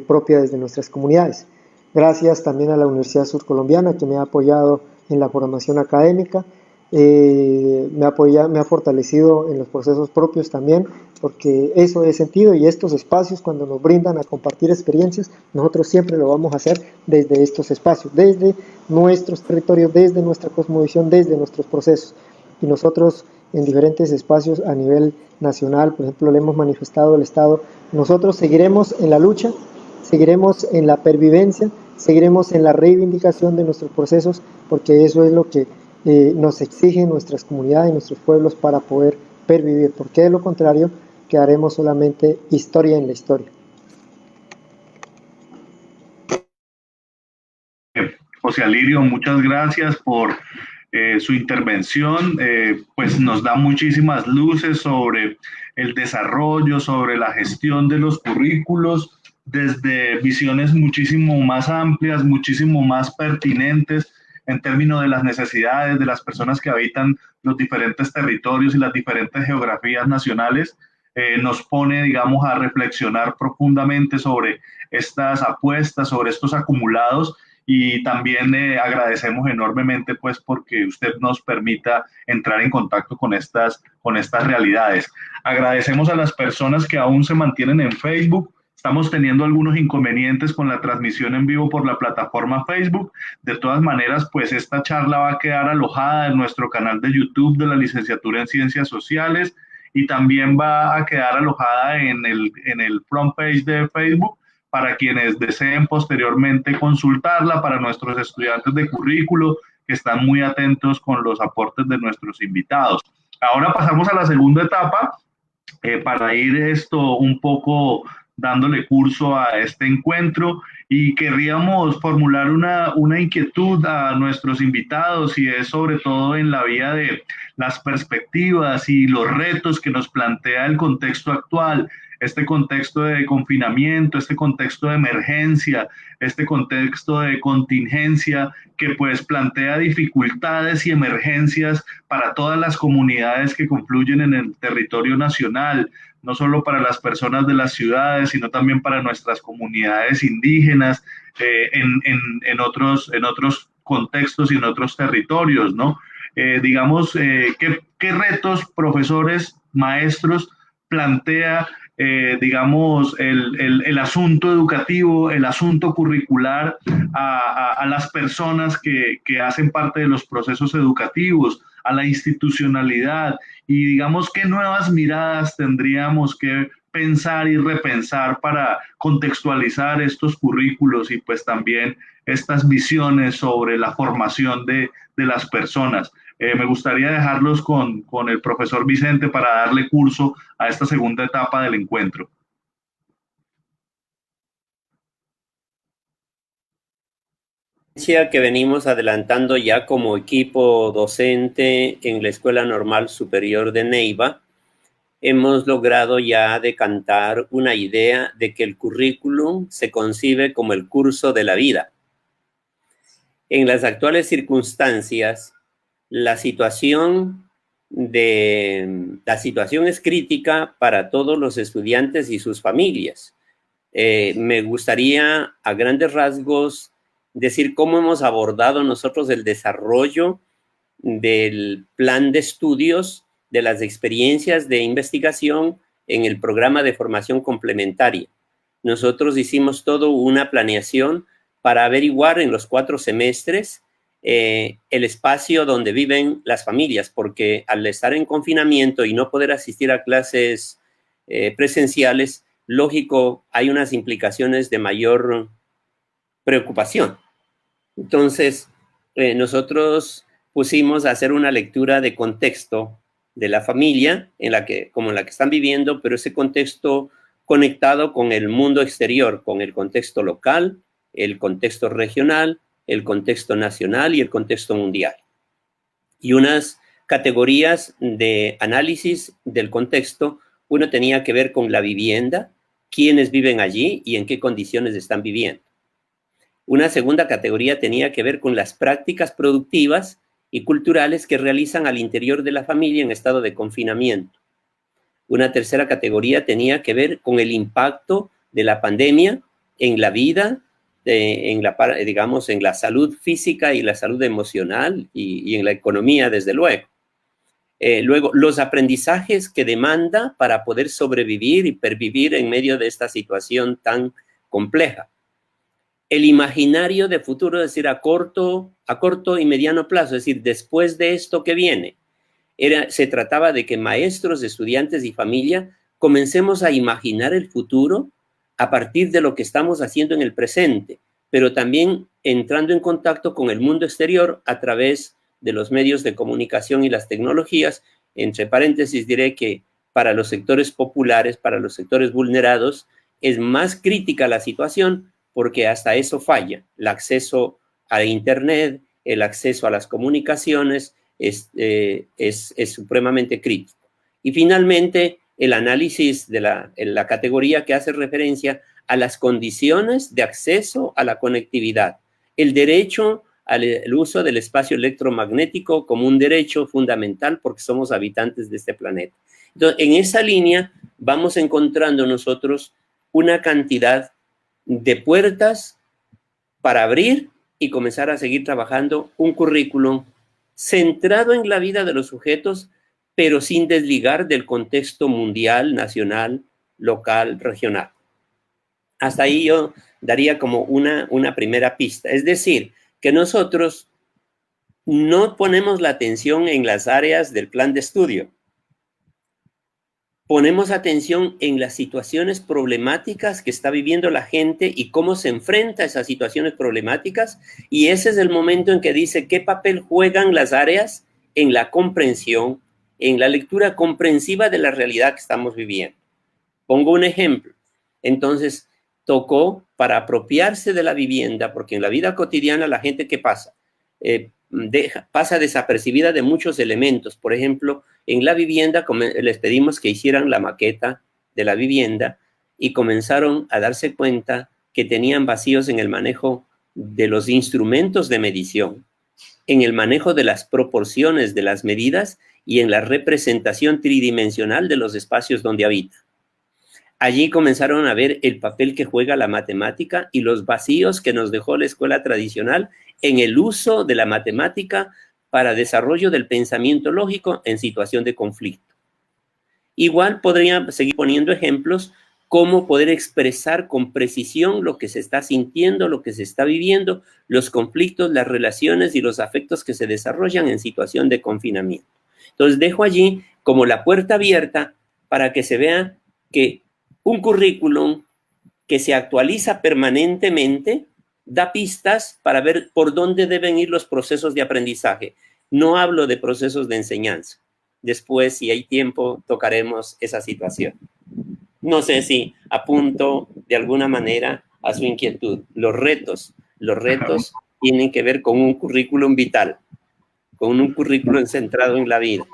propia desde nuestras comunidades. Gracias también a la Universidad Surcolombiana, que me ha apoyado en la formación académica, me ha fortalecido en los procesos propios también, porque eso es sentido, y estos espacios, cuando nos brindan a compartir experiencias, nosotros siempre lo vamos a hacer desde estos espacios, desde nuestros territorios, desde nuestra cosmovisión, desde nuestros procesos. Y nosotros en diferentes espacios a nivel nacional, por ejemplo, le hemos manifestado al Estado, nosotros seguiremos en la lucha, seguiremos en la pervivencia, seguiremos en la reivindicación de nuestros procesos, porque eso es lo que nos exigen nuestras comunidades y nuestros pueblos para poder pervivir, porque de lo contrario quedaremos solamente historia en la historia. José Alirio, muchas gracias por su intervención, pues nos da muchísimas luces sobre el desarrollo, sobre la gestión de los currículos, desde visiones muchísimo más amplias, muchísimo más pertinentes en términos de las necesidades de las personas que habitan los diferentes territorios y las diferentes geografías nacionales. Nos pone, digamos, a reflexionar profundamente sobre estas apuestas, sobre estos acumulados, y también agradecemos enormemente pues porque usted nos permita entrar en contacto con estas realidades. Agradecemos a las personas que aún se mantienen en Facebook. Estamos teniendo algunos inconvenientes con la transmisión en vivo por la plataforma Facebook. De todas maneras, pues esta charla va a quedar alojada en nuestro canal de YouTube de la Licenciatura en Ciencias Sociales, y también va a quedar alojada en el front page de Facebook para quienes deseen posteriormente consultarla, para nuestros estudiantes de currículo que están muy atentos con los aportes de nuestros invitados. Ahora pasamos a la segunda etapa, para ir esto un poco dándole curso a este encuentro, y querríamos formular una inquietud a nuestros invitados, y es sobre todo en la vía de las perspectivas y los retos que nos plantea el contexto actual, este contexto de confinamiento, este contexto de emergencia, este contexto de contingencia que pues plantea dificultades y emergencias para todas las comunidades que confluyen en el territorio nacional, no solo para las personas de las ciudades, sino también para nuestras comunidades indígenas en otros contextos y en otros territorios, ¿no? Digamos, ¿qué retos, profesores, maestros, plantea digamos, el asunto educativo, el asunto curricular a las personas que hacen parte de los procesos educativos, a la institucionalidad, y digamos qué nuevas miradas tendríamos que pensar y repensar para contextualizar estos currículos y pues también estas visiones sobre la formación de las personas? Me gustaría dejarlos con el profesor Vicente para darle curso a esta segunda etapa del encuentro. Que venimos adelantando ya como equipo docente en la Escuela Normal Superior de Neiva, hemos logrado ya decantar una idea de que el currículum se concibe como el curso de la vida. En las actuales circunstancias, la situación es crítica para todos los estudiantes y sus familias. Me gustaría a grandes rasgos decir cómo hemos abordado nosotros el desarrollo del plan de estudios, de las experiencias de investigación en el programa de formación complementaria. Nosotros hicimos toda una planeación para averiguar en los 4 semestres el espacio donde viven las familias, porque al estar en confinamiento y no poder asistir a clases presenciales, lógico, hay unas implicaciones de mayor preocupación. Entonces, nosotros pusimos a hacer una lectura de contexto de la familia como en la que están viviendo, pero ese contexto conectado con el mundo exterior, con el contexto local, el contexto regional, el contexto nacional y el contexto mundial. Y unas categorías de análisis del contexto, uno tenía que ver con la vivienda, quiénes viven allí y en qué condiciones están viviendo. Una segunda categoría tenía que ver con las prácticas productivas y culturales que realizan al interior de la familia en estado de confinamiento. Una tercera categoría tenía que ver con el impacto de la pandemia en la vida, en la salud física y la salud emocional y en la economía, desde luego. Luego, los aprendizajes que demanda para poder sobrevivir y pervivir en medio de esta situación tan compleja. El imaginario de futuro, es decir, a corto y mediano plazo, es decir, después de esto que viene. Se trataba de que maestros, estudiantes y familia comencemos a imaginar el futuro a partir de lo que estamos haciendo en el presente, pero también entrando en contacto con el mundo exterior a través de los medios de comunicación y las tecnologías. Entre paréntesis diré que para los sectores populares, para los sectores vulnerados, es más crítica la situación porque hasta eso falla. El acceso a Internet, el acceso a las comunicaciones es supremamente crítico. Y finalmente, el análisis de la categoría que hace referencia a las condiciones de acceso a la conectividad, el derecho al uso del espacio electromagnético como un derecho fundamental porque somos habitantes de este planeta. Entonces, en esa línea vamos encontrando nosotros una cantidad de puertas para abrir y comenzar a seguir trabajando un currículum centrado en la vida de los sujetos, pero sin desligar del contexto mundial, nacional, local, regional. Hasta ahí yo daría como una primera pista. Es decir, que nosotros no ponemos la atención en las áreas del plan de estudio. Ponemos atención en las situaciones problemáticas que está viviendo la gente y cómo se enfrenta a esas situaciones problemáticas. Y ese es el momento en que dice qué papel juegan las áreas en la comprensión, en la lectura comprensiva de la realidad que estamos viviendo. Pongo un ejemplo. Entonces, tocó para apropiarse de la vivienda, porque en la vida cotidiana la gente, ¿qué pasa? Pasa desapercibida de muchos elementos. Por ejemplo, en la vivienda les pedimos que hicieran la maqueta de la vivienda y comenzaron a darse cuenta que tenían vacíos en el manejo de los instrumentos de medición, en el manejo de las proporciones de las medidas y en la representación tridimensional de los espacios donde habitan. Allí comenzaron a ver el papel que juega la matemática y los vacíos que nos dejó la escuela tradicional en el uso de la matemática para desarrollo del pensamiento lógico en situación de conflicto. Igual podría seguir poniendo ejemplos, cómo poder expresar con precisión lo que se está sintiendo, lo que se está viviendo, los conflictos, las relaciones y los afectos que se desarrollan en situación de confinamiento. Entonces dejo allí como la puerta abierta para que se vea que un currículum que se actualiza permanentemente da pistas para ver por dónde deben ir los procesos de aprendizaje. No hablo de procesos de enseñanza. Después, si hay tiempo, tocaremos esa situación. No sé si apunto de alguna manera a su inquietud. Los retos tienen que ver con un currículum vital, con un currículum centrado en la vida,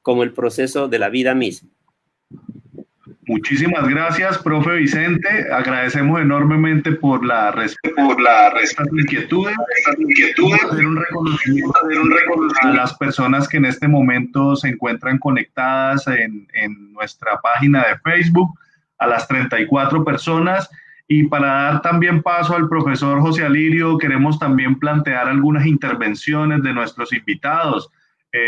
como el proceso de la vida misma. Muchísimas gracias, profe Vicente. Agradecemos enormemente por la respuesta a inquietudes. Hacer un reconocimiento a las personas que en este momento se encuentran conectadas en nuestra página de Facebook, a las 34 personas. Y para dar también paso al profesor José Alirio, queremos también plantear algunas intervenciones de nuestros invitados,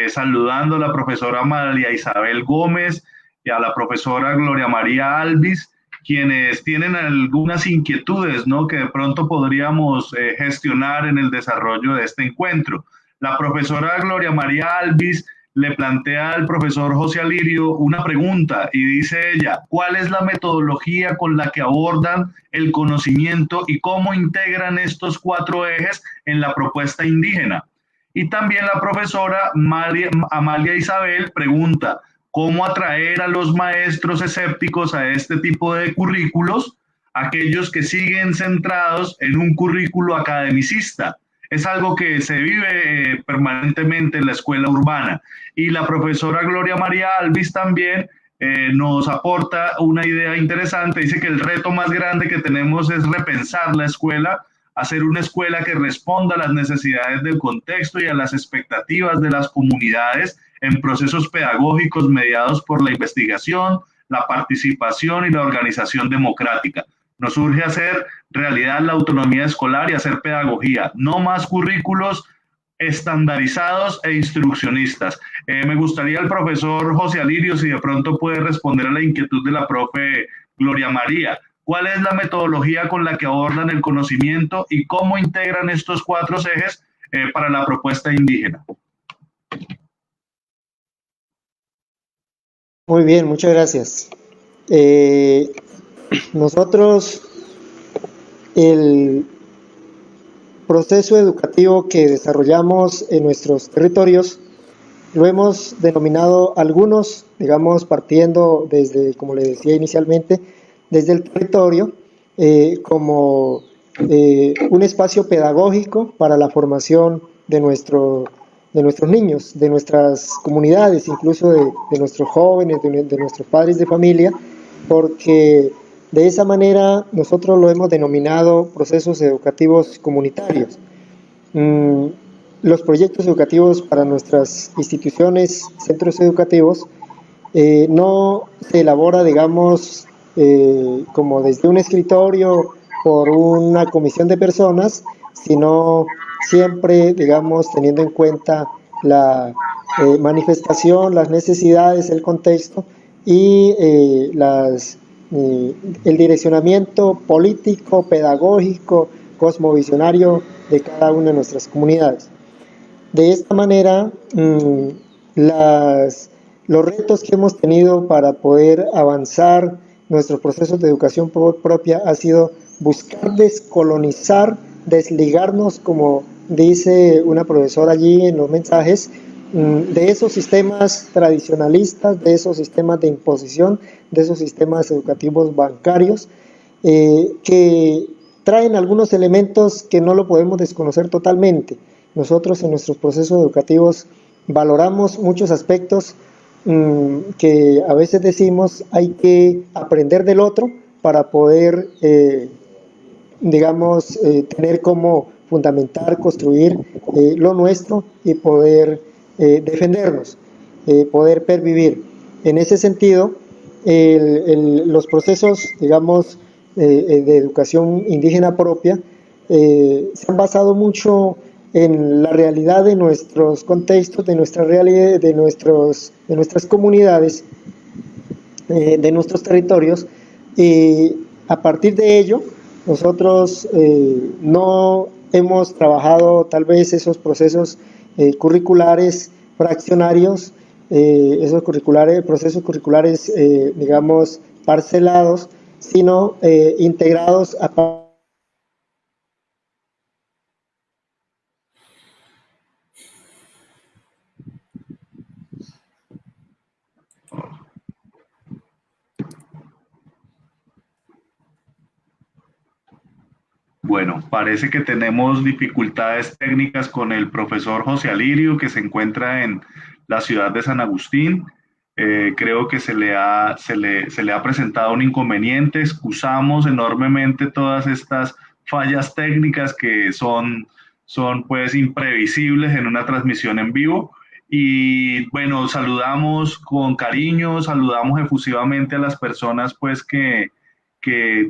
saludando a la profesora María Isabel Gómez, y a la profesora Gloria María Alvis, quienes tienen algunas inquietudes, ¿no?, que de pronto podríamos gestionar en el desarrollo de este encuentro. La profesora Gloria María Alvis le plantea al profesor José Alirio una pregunta y dice ella: ¿cuál es la metodología con la que abordan el conocimiento y cómo integran estos 4 ejes en la propuesta indígena? Y también la profesora Amalia Isabel pregunta: ¿cómo atraer a los maestros escépticos a este tipo de currículos, aquellos que siguen centrados en un currículo academicista? Es algo que se vive permanentemente en la escuela urbana. Y la profesora Gloria María Alvis también nos aporta una idea interesante. Dice que el reto más grande que tenemos es repensar la escuela, hacer una escuela que responda a las necesidades del contexto y a las expectativas de las comunidades en procesos pedagógicos mediados por la investigación, la participación y la organización democrática. Nos urge hacer realidad la autonomía escolar y hacer pedagogía, no más currículos estandarizados e instruccionistas. Me gustaría el profesor José Alirio, si de pronto puede responder a la inquietud de la profe Gloria María. ¿Cuál es la metodología con la que abordan el conocimiento y cómo integran estos 4 ejes para la propuesta indígena? Muy bien, muchas gracias. Nosotros, el proceso educativo que desarrollamos en nuestros territorios lo hemos denominado algunos, digamos, partiendo desde, como le decía inicialmente, desde el territorio, como un espacio pedagógico para la formación de nuestros niños, de nuestras comunidades, incluso de nuestros jóvenes, de nuestros padres de familia, porque de esa manera nosotros lo hemos denominado procesos educativos comunitarios. Los proyectos educativos para nuestras instituciones, centros educativos, no se elabora, digamos, como desde un escritorio por una comisión de personas, sino siempre, digamos, teniendo en cuenta la manifestación, las necesidades, el contexto y el direccionamiento político, pedagógico, cosmovisionario de cada una de nuestras comunidades. De esta manera, los retos que hemos tenido para poder avanzar nuestros procesos de educación propia ha sido buscar descolonizar, desligarnos, como dice una profesora allí en los mensajes, de esos sistemas tradicionalistas, de esos sistemas de imposición, de esos sistemas educativos bancarios, que traen algunos elementos que no lo podemos desconocer totalmente. Nosotros en nuestros procesos educativos valoramos muchos aspectos que a veces decimos hay que aprender del otro para poder, digamos, tener como fundamentar, construir lo nuestro y poder defendernos, poder pervivir. En ese sentido, los procesos, digamos, de educación indígena propia se han basado mucho en la realidad de nuestros contextos, de nuestra realidad, de nuestras comunidades, de nuestros territorios, y a partir de ello nosotros no hemos trabajado tal vez esos procesos curriculares fraccionarios, esos procesos curriculares, digamos, parcelados, sino integrados a Bueno, parece que tenemos dificultades técnicas con el profesor José Alirio, que se encuentra en la ciudad de San Agustín. Creo que se le ha presentado un inconveniente. Excusamos enormemente todas estas fallas técnicas que son pues imprevisibles en una transmisión en vivo. Y bueno, saludamos con cariño, saludamos efusivamente a las personas pues que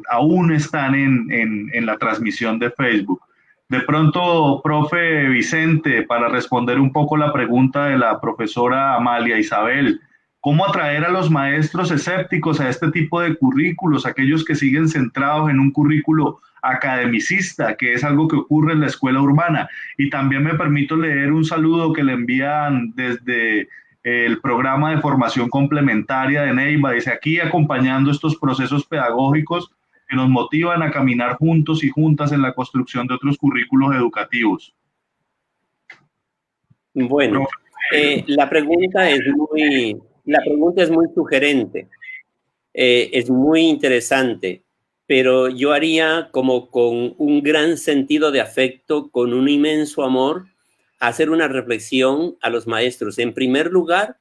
aún están en la transmisión de Facebook. De pronto, profe Vicente, para responder un poco la pregunta de la profesora Amalia Isabel, cómo atraer a los maestros escépticos a este tipo de currículos, aquellos que siguen centrados en un currículo academicista, que es algo que ocurre en la escuela urbana. Y también me permito leer un saludo que le envían desde el programa de formación complementaria de Neiva. Dice, aquí acompañando estos procesos pedagógicos que nos motivan a caminar juntos y juntas en la construcción de otros currículos educativos. Bueno, la pregunta es muy sugerente, es muy interesante, pero yo haría como con un gran sentido de afecto, con un inmenso amor, hacer una reflexión a los maestros. En primer lugar,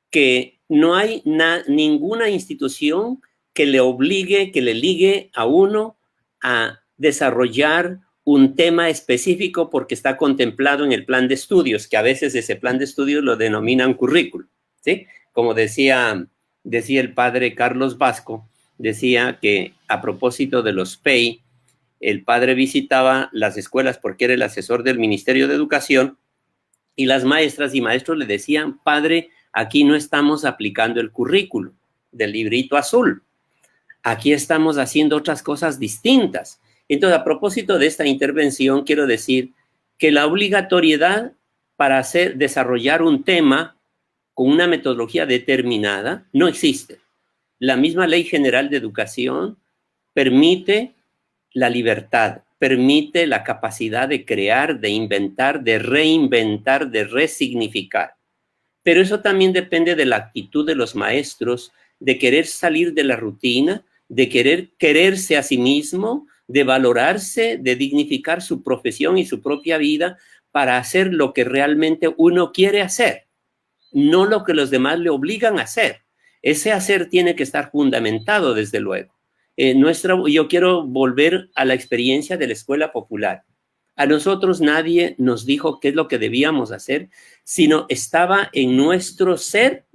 que no hay ninguna institución que le obligue, que le ligue a uno a desarrollar un tema específico porque está contemplado en el plan de estudios, que a veces ese plan de estudios lo denominan currículo, ¿sí? Como decía el padre Carlos Vasco, decía que a propósito de los PEI, el padre visitaba las escuelas porque era el asesor del Ministerio de Educación y las maestras y maestros le decían, padre, aquí no estamos aplicando el currículo del librito azul, aquí estamos haciendo otras cosas distintas. Entonces, a propósito de esta intervención, quiero decir que la obligatoriedad para desarrollar un tema con una metodología determinada no existe. La misma Ley General de Educación permite la libertad, permite la capacidad de crear, de inventar, de reinventar, de resignificar. Pero eso también depende de la actitud de los maestros, de querer salir de la rutina, de quererse a sí mismo, de valorarse, de dignificar su profesión y su propia vida para hacer lo que realmente uno quiere hacer, no lo que los demás le obligan a hacer. Ese hacer tiene que estar fundamentado, desde luego. Yo quiero volver a la experiencia de la escuela popular. A nosotros nadie nos dijo qué es lo que debíamos hacer, sino estaba en nuestro ser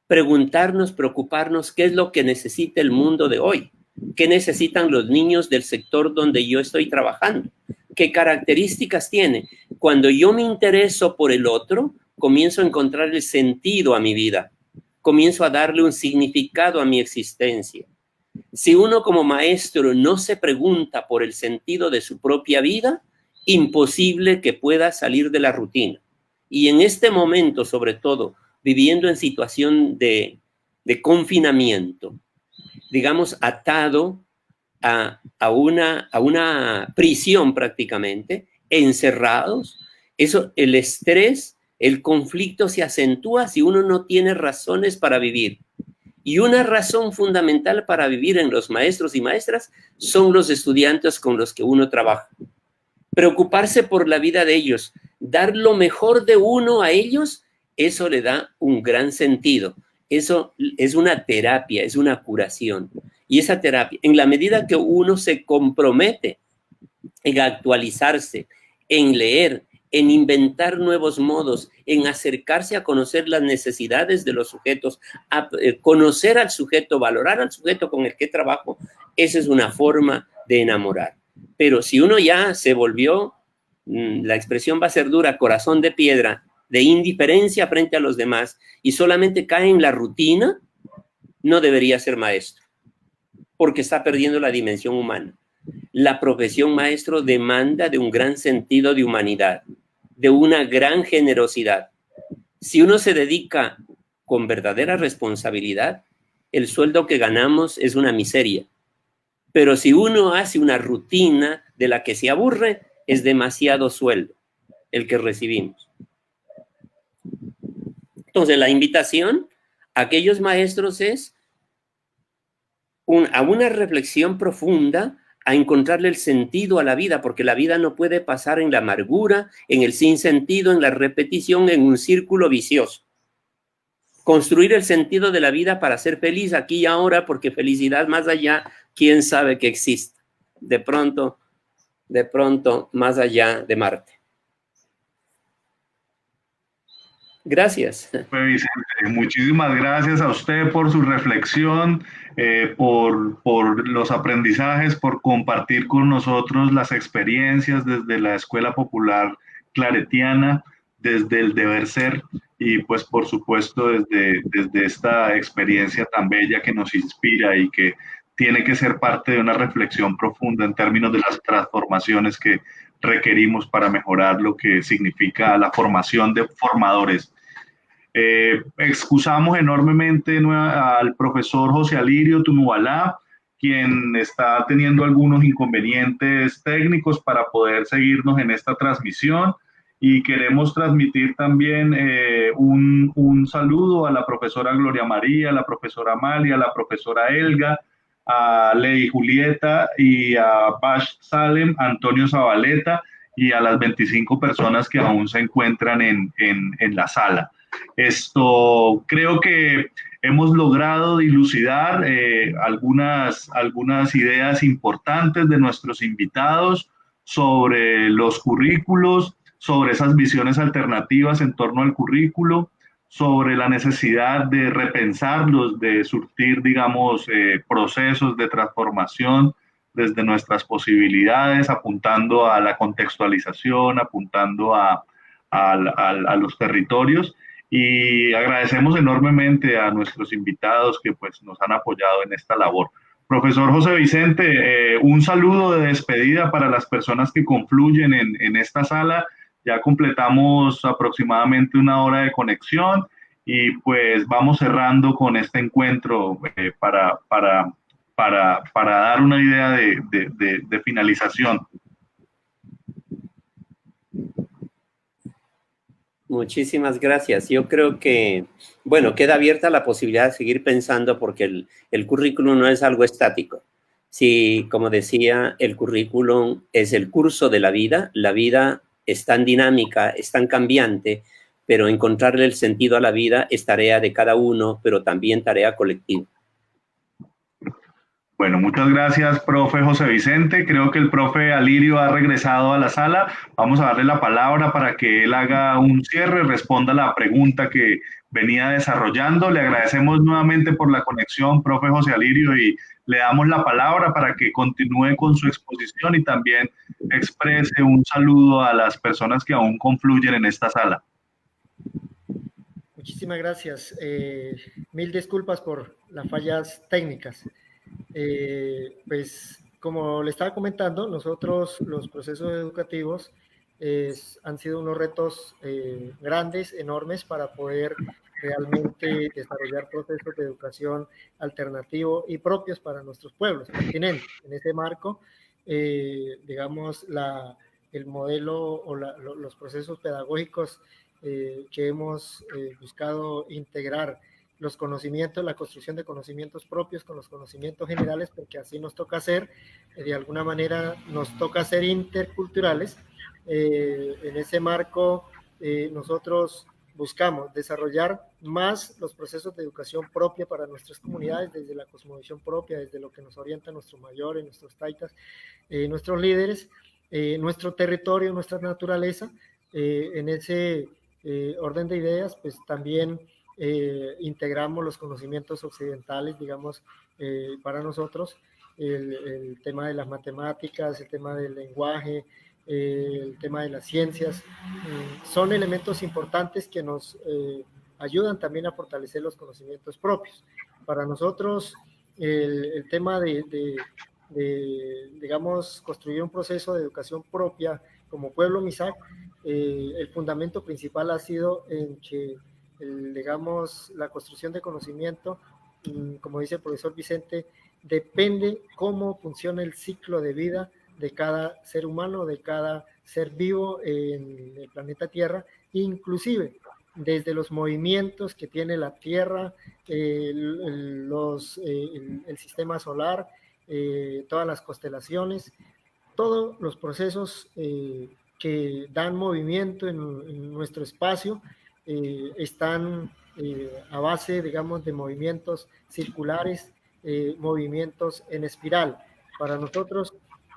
preguntarnos, preocuparnos qué es lo que necesita el mundo de hoy, qué necesitan los niños del sector donde yo estoy trabajando, qué características tiene. Cuando yo me intereso por el otro, comienzo a encontrar el sentido a mi vida, comienzo a darle un significado a mi existencia. Si uno como maestro no se pregunta por el sentido de su propia vida, imposible que pueda salir de la rutina. Y en este momento, sobre todo, viviendo en situación de confinamiento, digamos, atado a una prisión prácticamente, encerrados, el estrés, el conflicto se acentúa si uno no tiene razones para vivir. Y una razón fundamental para vivir en los maestros y maestras son los estudiantes con los que uno trabaja. Preocuparse por la vida de ellos, dar lo mejor de uno a ellos, eso le da un gran sentido. Eso es una terapia, es una curación. Y esa terapia, en la medida que uno se compromete en actualizarse, en leer, en inventar nuevos modos, en acercarse a conocer las necesidades de los sujetos, a conocer al sujeto, valorar al sujeto con el que trabajo, esa es una forma de enamorar. Pero si uno ya se volvió, la expresión va a ser dura, corazón de piedra, de indiferencia frente a los demás y solamente cae en la rutina, no debería ser maestro, porque está perdiendo la dimensión humana. La profesión maestro demanda de un gran sentido de humanidad, de una gran generosidad. Si uno se dedica con verdadera responsabilidad, el sueldo que ganamos es una miseria. Pero si uno hace una rutina de la que se aburre, es demasiado sueldo el que recibimos. Entonces, la invitación a aquellos maestros es a una reflexión profunda, a encontrarle el sentido a la vida, porque la vida no puede pasar en la amargura, en el sinsentido, en la repetición, en un círculo vicioso. Construir el sentido de la vida para ser feliz aquí y ahora, porque felicidad más allá, quién sabe que exista. De pronto, más allá de Marte. Gracias. Vicente, muchísimas gracias a usted por su reflexión, por los aprendizajes, por compartir con nosotros las experiencias desde la Escuela Popular Claretiana, desde el deber ser y pues por supuesto desde esta experiencia tan bella que nos inspira y que tiene que ser parte de una reflexión profunda en términos de las transformaciones que requerimos para mejorar lo que significa la formación de formadores. Excusamos enormemente al profesor José Alirio Tunubalá, quien está teniendo algunos inconvenientes técnicos para poder seguirnos en esta transmisión. Y queremos transmitir también un saludo a la profesora Gloria María, a la profesora Amalia, a la profesora Elga, a Ley Julieta y a Bash Salem, Antonio Zabaleta y a las 25 personas que aún se encuentran en la sala. Esto creo que hemos logrado dilucidar algunas ideas importantes de nuestros invitados sobre los currículos, sobre esas visiones alternativas en torno al currículo, sobre la necesidad de repensarlos, de surtir, digamos, procesos de transformación desde nuestras posibilidades, apuntando a la contextualización, apuntando a los territorios. Y agradecemos enormemente a nuestros invitados que pues nos han apoyado en esta labor. Profesor José Vicente, un saludo de despedida para las personas que confluyen en esta sala. Ya completamos aproximadamente una hora de conexión y pues vamos cerrando con este encuentro para dar una idea de finalización. Muchísimas gracias. Yo creo que, bueno, queda abierta la posibilidad de seguir pensando porque el currículum no es algo estático. Si, como decía, el currículum es el curso de la vida es tan dinámica, es tan cambiante, pero encontrarle el sentido a la vida es tarea de cada uno, pero también tarea colectiva. Bueno, muchas gracias, profe José Vicente. Creo que el profe Alirio ha regresado a la sala. Vamos a darle la palabra para que él haga un cierre, responda la pregunta que venía desarrollando. Le agradecemos nuevamente por la conexión, profe José Alirio, y le damos la palabra para que continúe con su exposición y también exprese un saludo a las personas que aún confluyen en esta sala. Muchísimas gracias. Mil disculpas por las fallas técnicas. Pues como le estaba comentando, nosotros los procesos educativos han sido unos retos grandes, enormes para poder realmente desarrollar procesos de educación alternativo y propios para nuestros pueblos, pertinentes. En ese marco, digamos, el modelo o los procesos pedagógicos que hemos buscado integrar los conocimientos, la construcción de conocimientos propios con los conocimientos generales, porque así nos toca hacer, de alguna manera nos toca ser interculturales. En ese marco nosotros buscamos desarrollar más los procesos de educación propia para nuestras comunidades, desde la cosmovisión propia, desde lo que nos orienta nuestros mayores, nuestros taitas, nuestros líderes, nuestro territorio, nuestra naturaleza. En ese orden de ideas, pues también integramos los conocimientos occidentales, digamos, para nosotros, el tema de las matemáticas, el tema del lenguaje, el tema de las ciencias, son elementos importantes que nos ayudan también a fortalecer los conocimientos propios. Para nosotros, el tema de, digamos, construir un proceso de educación propia como pueblo Misak, el fundamento principal ha sido en que digamos, la construcción de conocimiento, como dice el profesor Vicente, depende cómo funciona el ciclo de vida de cada ser humano, de cada ser vivo en el planeta Tierra, inclusive desde los movimientos que tiene la Tierra, el sistema solar, todas las constelaciones, todos los procesos que dan movimiento en nuestro espacio, están a base, digamos, de movimientos circulares, movimientos en espiral. Para nosotros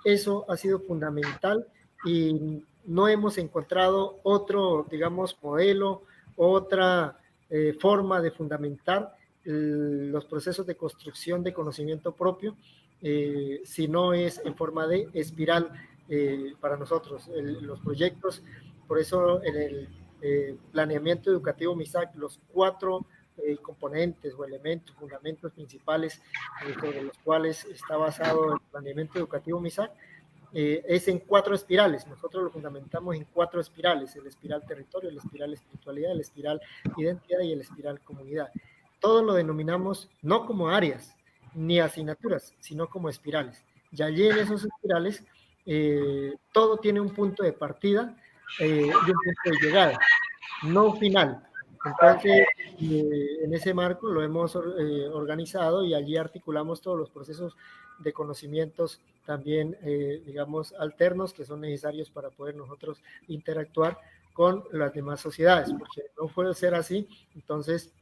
eso ha sido fundamental y no hemos encontrado otro, digamos, modelo, otra forma de fundamentar los procesos de construcción de conocimiento propio, si no es en forma de espiral para nosotros. Los proyectos, por eso en el planeamiento educativo MISAC, los 4 componentes o elementos, fundamentos principales sobre los cuales está basado el planeamiento educativo MISAC, es en 4 espirales. Nosotros lo fundamentamos en 4 espirales: el espiral territorio, el espiral espiritualidad, el espiral identidad y el espiral comunidad. Todo lo denominamos no como áreas ni asignaturas, sino como espirales. Y allí en esos espirales todo tiene un punto de partida y un punto de llegada, no final. Entonces, en ese marco lo hemos organizado y allí articulamos todos los procesos de conocimientos también, digamos, alternos que son necesarios para poder nosotros interactuar con las demás sociedades, porque no puede ser así, entonces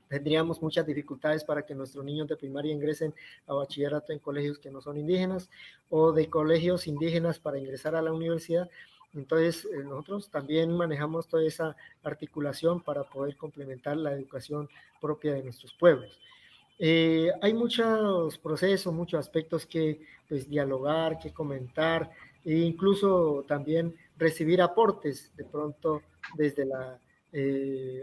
tendríamos muchas dificultades para que nuestros niños de primaria ingresen a bachillerato en colegios que no son indígenas o de colegios indígenas para ingresar a la universidad. Entonces, nosotros también manejamos toda esa articulación para poder complementar la educación propia de nuestros pueblos. Hay muchos procesos, muchos aspectos que pues, dialogar, que comentar, e incluso también recibir aportes de pronto desde la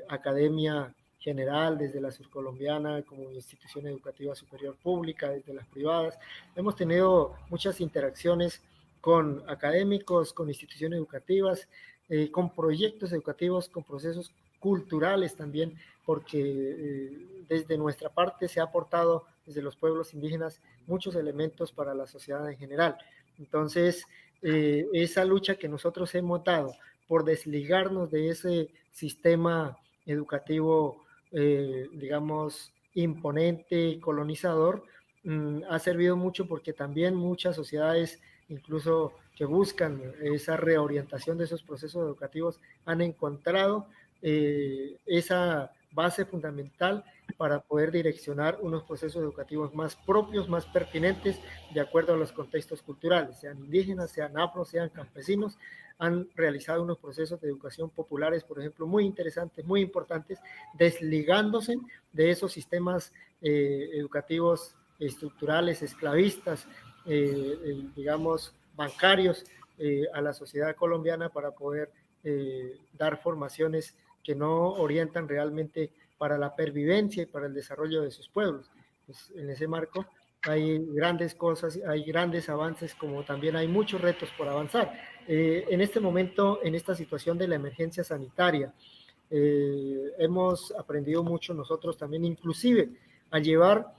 academia general, desde la surcolombiana como institución educativa superior pública, desde las privadas. Hemos tenido muchas interacciones con académicos, con instituciones educativas, con proyectos educativos, con procesos culturales también, porque desde nuestra parte se ha aportado desde los pueblos indígenas muchos elementos para la sociedad en general. Entonces, esa lucha que nosotros hemos dado por desligarnos de ese sistema educativo, digamos, imponente, colonizador, ha servido mucho porque también muchas sociedades, incluso que buscan esa reorientación de esos procesos educativos, han encontrado esa base fundamental para poder direccionar unos procesos educativos más propios, más pertinentes, de acuerdo a los contextos culturales, sean indígenas, sean afro, sean campesinos. Han realizado unos procesos de educación populares, por ejemplo, muy interesantes, muy importantes, desligándose de esos sistemas educativos estructurales, esclavistas, digamos, bancarios a la sociedad colombiana para poder dar formaciones que no orientan realmente para la pervivencia y para el desarrollo de sus pueblos. Pues en ese marco hay grandes cosas, hay grandes avances, como también hay muchos retos por avanzar. En este momento, en esta situación de la emergencia sanitaria, hemos aprendido mucho nosotros también, inclusive a llevar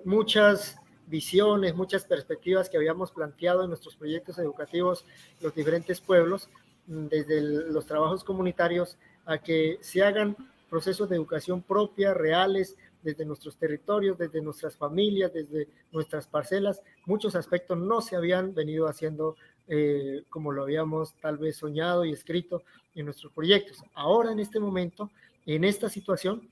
muchas visiones, muchas perspectivas que habíamos planteado en nuestros proyectos educativos, los diferentes pueblos, desde los trabajos comunitarios, a que se hagan procesos de educación propia, reales, desde nuestros territorios, desde nuestras familias, desde nuestras parcelas. Muchos aspectos no se habían venido haciendo como lo habíamos tal vez soñado y escrito en nuestros proyectos. Ahora, en este momento, en esta situación,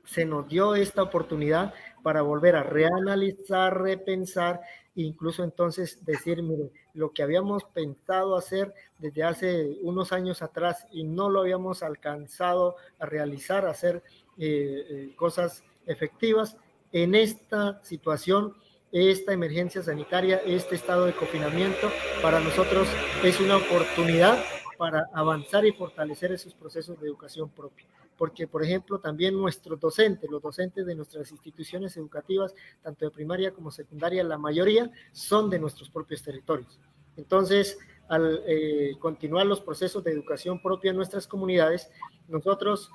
se nos dio esta oportunidad para volver a reanalizar, repensar, incluso entonces decir, mire, lo que habíamos pensado hacer desde hace unos años atrás y no lo habíamos alcanzado a realizar, hacer cosas efectivas, en esta situación, esta emergencia sanitaria, este estado de confinamiento, para nosotros es una oportunidad para avanzar y fortalecer esos procesos de educación propia. Porque, por ejemplo, también nuestros docentes, los docentes de nuestras instituciones educativas, tanto de primaria como secundaria, la mayoría son de nuestros propios territorios. Entonces, al continuar los procesos de educación propia en nuestras comunidades, nosotros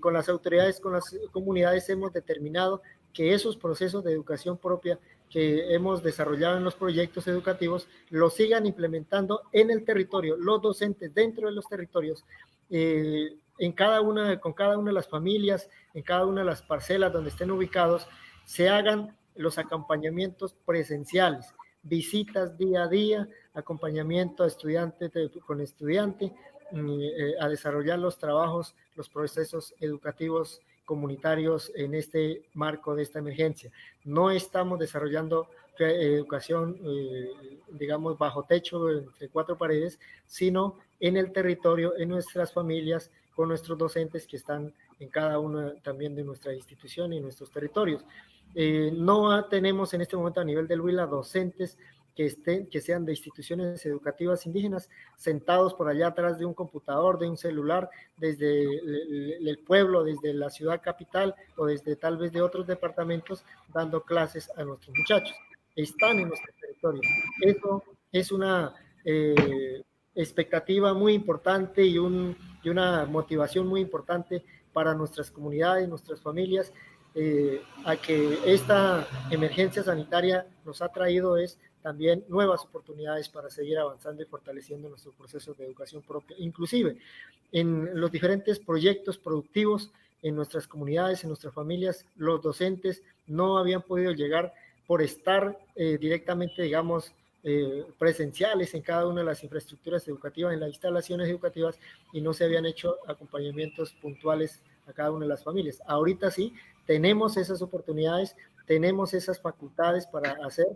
con las autoridades, con las comunidades, hemos determinado que esos procesos de educación propia que hemos desarrollado en los proyectos educativos los sigan implementando en el territorio, los docentes dentro de los territorios, con cada una de las familias, en cada una de las parcelas donde estén ubicados, se hagan los acompañamientos presenciales, visitas día a día, acompañamiento a estudiante con estudiante, a desarrollar los trabajos, los procesos educativos comunitarios en este marco de esta emergencia. No estamos desarrollando educación, digamos, bajo techo, entre 4 paredes, sino en el territorio, en nuestras familias, con nuestros docentes que están en cada una también de nuestra institución y nuestros territorios. No tenemos en este momento a nivel del Huila docentes que sean de instituciones educativas indígenas, sentados por allá atrás de un computador, de un celular, desde el pueblo, desde la ciudad capital o desde tal vez de otros departamentos, dando clases a nuestros muchachos. Están en nuestro territorio. Eso es una expectativa muy importante y una motivación muy importante para nuestras comunidades, nuestras familias, a que esta emergencia sanitaria nos ha traído es también nuevas oportunidades para seguir avanzando y fortaleciendo nuestros procesos de educación propia, inclusive en los diferentes proyectos productivos en nuestras comunidades, en nuestras familias. Los docentes no habían podido llegar por estar directamente, digamos, presenciales en cada una de las infraestructuras educativas, en las instalaciones educativas, y no se habían hecho acompañamientos puntuales a cada una de las familias. Ahorita sí, tenemos esas oportunidades, tenemos esas facultades para hacer,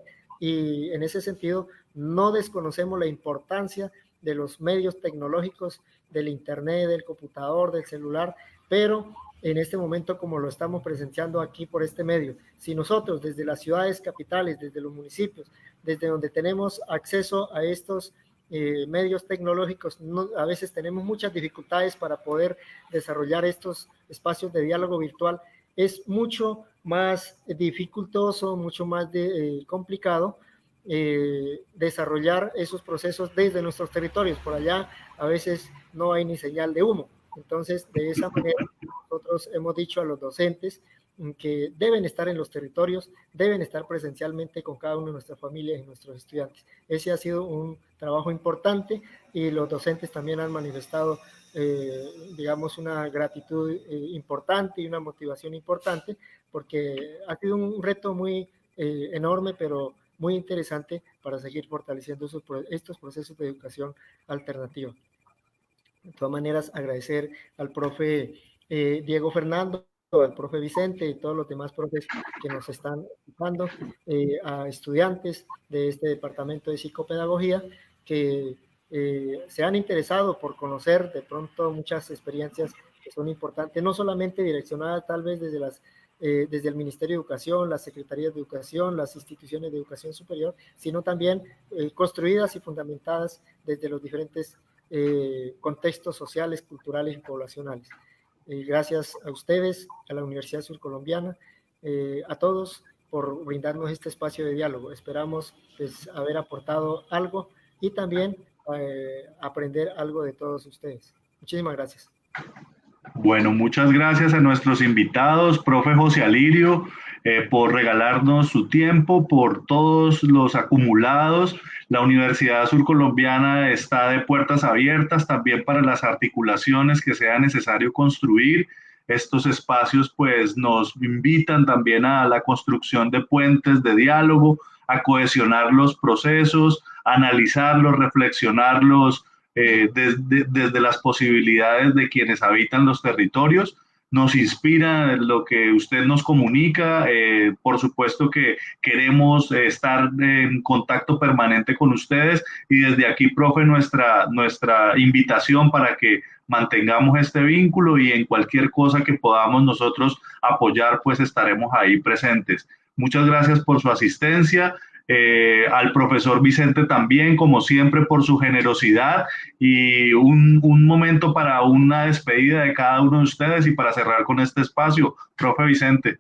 y en ese sentido no desconocemos la importancia de los medios tecnológicos, del internet, del computador, del celular, pero en este momento, como lo estamos presenciando aquí por este medio, si nosotros desde las ciudades capitales, desde los municipios, desde donde tenemos acceso a estos medios tecnológicos, a veces tenemos muchas dificultades para poder desarrollar estos espacios de diálogo virtual, es mucho más dificultoso, mucho más complicado desarrollar esos procesos desde nuestros territorios. Por allá a veces no hay ni señal de humo. Entonces, de esa manera, nosotros hemos dicho a los docentes que deben estar en los territorios, deben estar presencialmente con cada una de nuestras familias y nuestros estudiantes. Ese ha sido un trabajo importante, y los docentes también han manifestado, digamos, una gratitud importante y una motivación importante, porque ha sido un reto muy enorme, pero muy interesante para seguir fortaleciendo estos procesos de educación alternativa. De todas maneras, agradecer al profe Diego Fernando, al profe Vicente y todos los demás profes que nos están escuchando, a estudiantes de este departamento de psicopedagogía que se han interesado por conocer de pronto muchas experiencias que son importantes, no solamente direccionadas tal vez desde el Ministerio de Educación, las Secretarías de Educación, las instituciones de educación superior, sino también construidas y fundamentadas desde los diferentes contextos sociales, culturales y poblacionales. Gracias a ustedes, a la Universidad Surcolombiana, a todos por brindarnos este espacio de diálogo. Esperamos pues, haber aportado algo y también aprender algo de todos ustedes. Muchísimas gracias. Bueno, muchas gracias a nuestros invitados, profe José Alirio, por regalarnos su tiempo, por todos los acumulados. La Universidad Surcolombiana está de puertas abiertas también para las articulaciones que sea necesario construir. Estos espacios pues nos invitan también a la construcción de puentes de diálogo, a cohesionar los procesos, analizarlos, reflexionarlos, desde las posibilidades de quienes habitan los territorios. Nos inspira lo que usted nos comunica. Por supuesto que queremos estar en contacto permanente con ustedes, y desde aquí, profe, nuestra invitación para que mantengamos este vínculo, y en cualquier cosa que podamos nosotros apoyar, pues estaremos ahí presentes. Muchas gracias por su asistencia. Al profesor Vicente también, como siempre, por su generosidad, y un momento para una despedida de cada uno de ustedes y para cerrar con este espacio. Profe Vicente.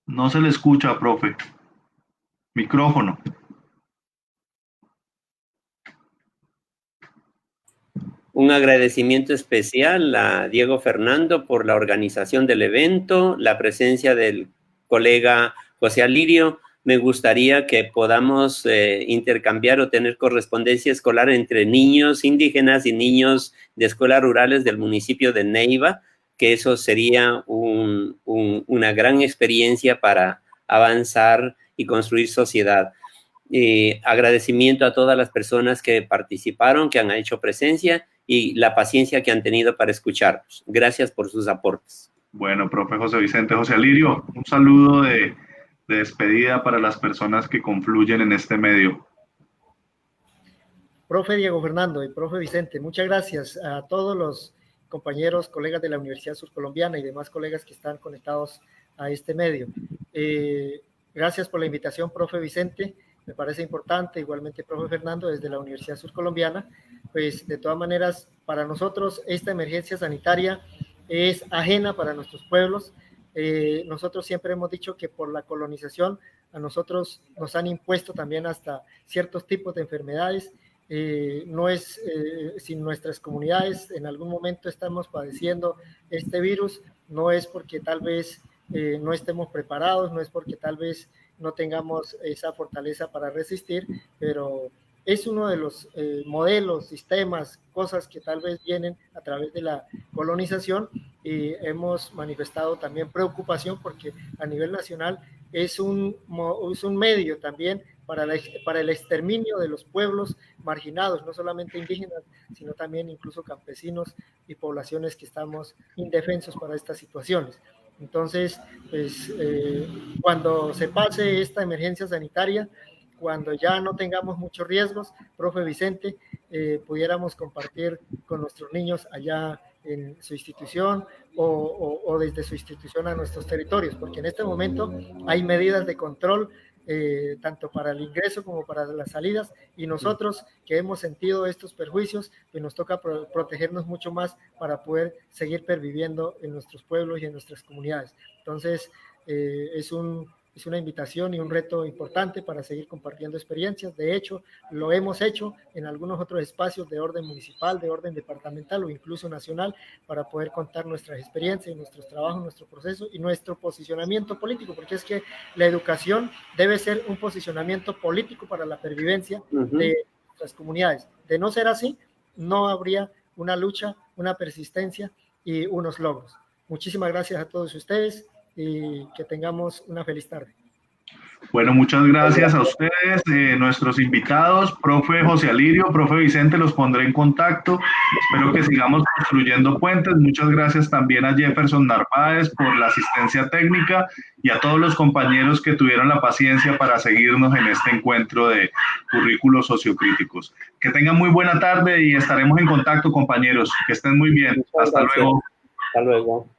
No se le escucha, profe. Micrófono. Un agradecimiento especial a Diego Fernando por la organización del evento, la presencia del colega José Alirio. Me gustaría que podamos intercambiar o tener correspondencia escolar entre niños indígenas y niños de escuelas rurales del municipio de Neiva, que eso sería una gran experiencia para avanzar y construir sociedad. Agradecimiento a todas las personas que participaron, que han hecho presencia, y la paciencia que han tenido para escucharnos. Gracias por sus aportes. Bueno, profe José Vicente. José Alirio, un saludo de despedida para las personas que confluyen en este medio. Profe Diego Fernando y profe Vicente, muchas gracias a todos los compañeros, colegas de la Universidad Surcolombiana y demás colegas que están conectados a este medio. Gracias por la invitación, profe Vicente, me parece importante, igualmente profe Fernando, desde la Universidad Surcolombiana. Pues de todas maneras, para nosotros esta emergencia sanitaria es ajena para nuestros pueblos. Nosotros siempre hemos dicho que por la colonización a nosotros nos han impuesto también hasta ciertos tipos de enfermedades. No es sin nuestras comunidades, en algún momento estamos padeciendo este virus, no es porque tal vez no estemos preparados, no es porque tal vez no tengamos esa fortaleza para resistir, pero es uno de los modelos, sistemas, cosas que tal vez vienen a través de la colonización, y hemos manifestado también preocupación porque a nivel nacional es un medio también para el exterminio de los pueblos marginados, no solamente indígenas, sino también incluso campesinos y poblaciones que estamos indefensos para estas situaciones. Entonces, pues, cuando se pase esta emergencia sanitaria, cuando ya no tengamos muchos riesgos, profe Vicente, pudiéramos compartir con nuestros niños allá en su institución o desde su institución a nuestros territorios, porque en este momento hay medidas de control tanto para el ingreso como para las salidas, y nosotros que hemos sentido estos perjuicios, pues nos toca protegernos mucho más para poder seguir perviviendo en nuestros pueblos y en nuestras comunidades. Entonces, es una invitación y un reto importante para seguir compartiendo experiencias. De hecho, lo hemos hecho en algunos otros espacios de orden municipal, de orden departamental o incluso nacional, para poder contar nuestras experiencias, nuestros trabajos, nuestro proceso y nuestro posicionamiento político, porque es que la educación debe ser un posicionamiento político para la pervivencia de nuestras comunidades. De no ser así, no habría una lucha, una persistencia y unos logros. Muchísimas gracias a todos ustedes y que tengamos una feliz tarde. Bueno, muchas gracias a ustedes, nuestros invitados, profe José Alirio, profe Vicente, los pondré en contacto. Espero que sigamos construyendo puentes. Muchas gracias también a Jefferson Narváez por la asistencia técnica y a todos los compañeros que tuvieron la paciencia para seguirnos en este encuentro de currículos sociocríticos. Que tengan muy buena tarde y estaremos en contacto, compañeros. Que estén muy bien. Hasta luego. Hasta luego.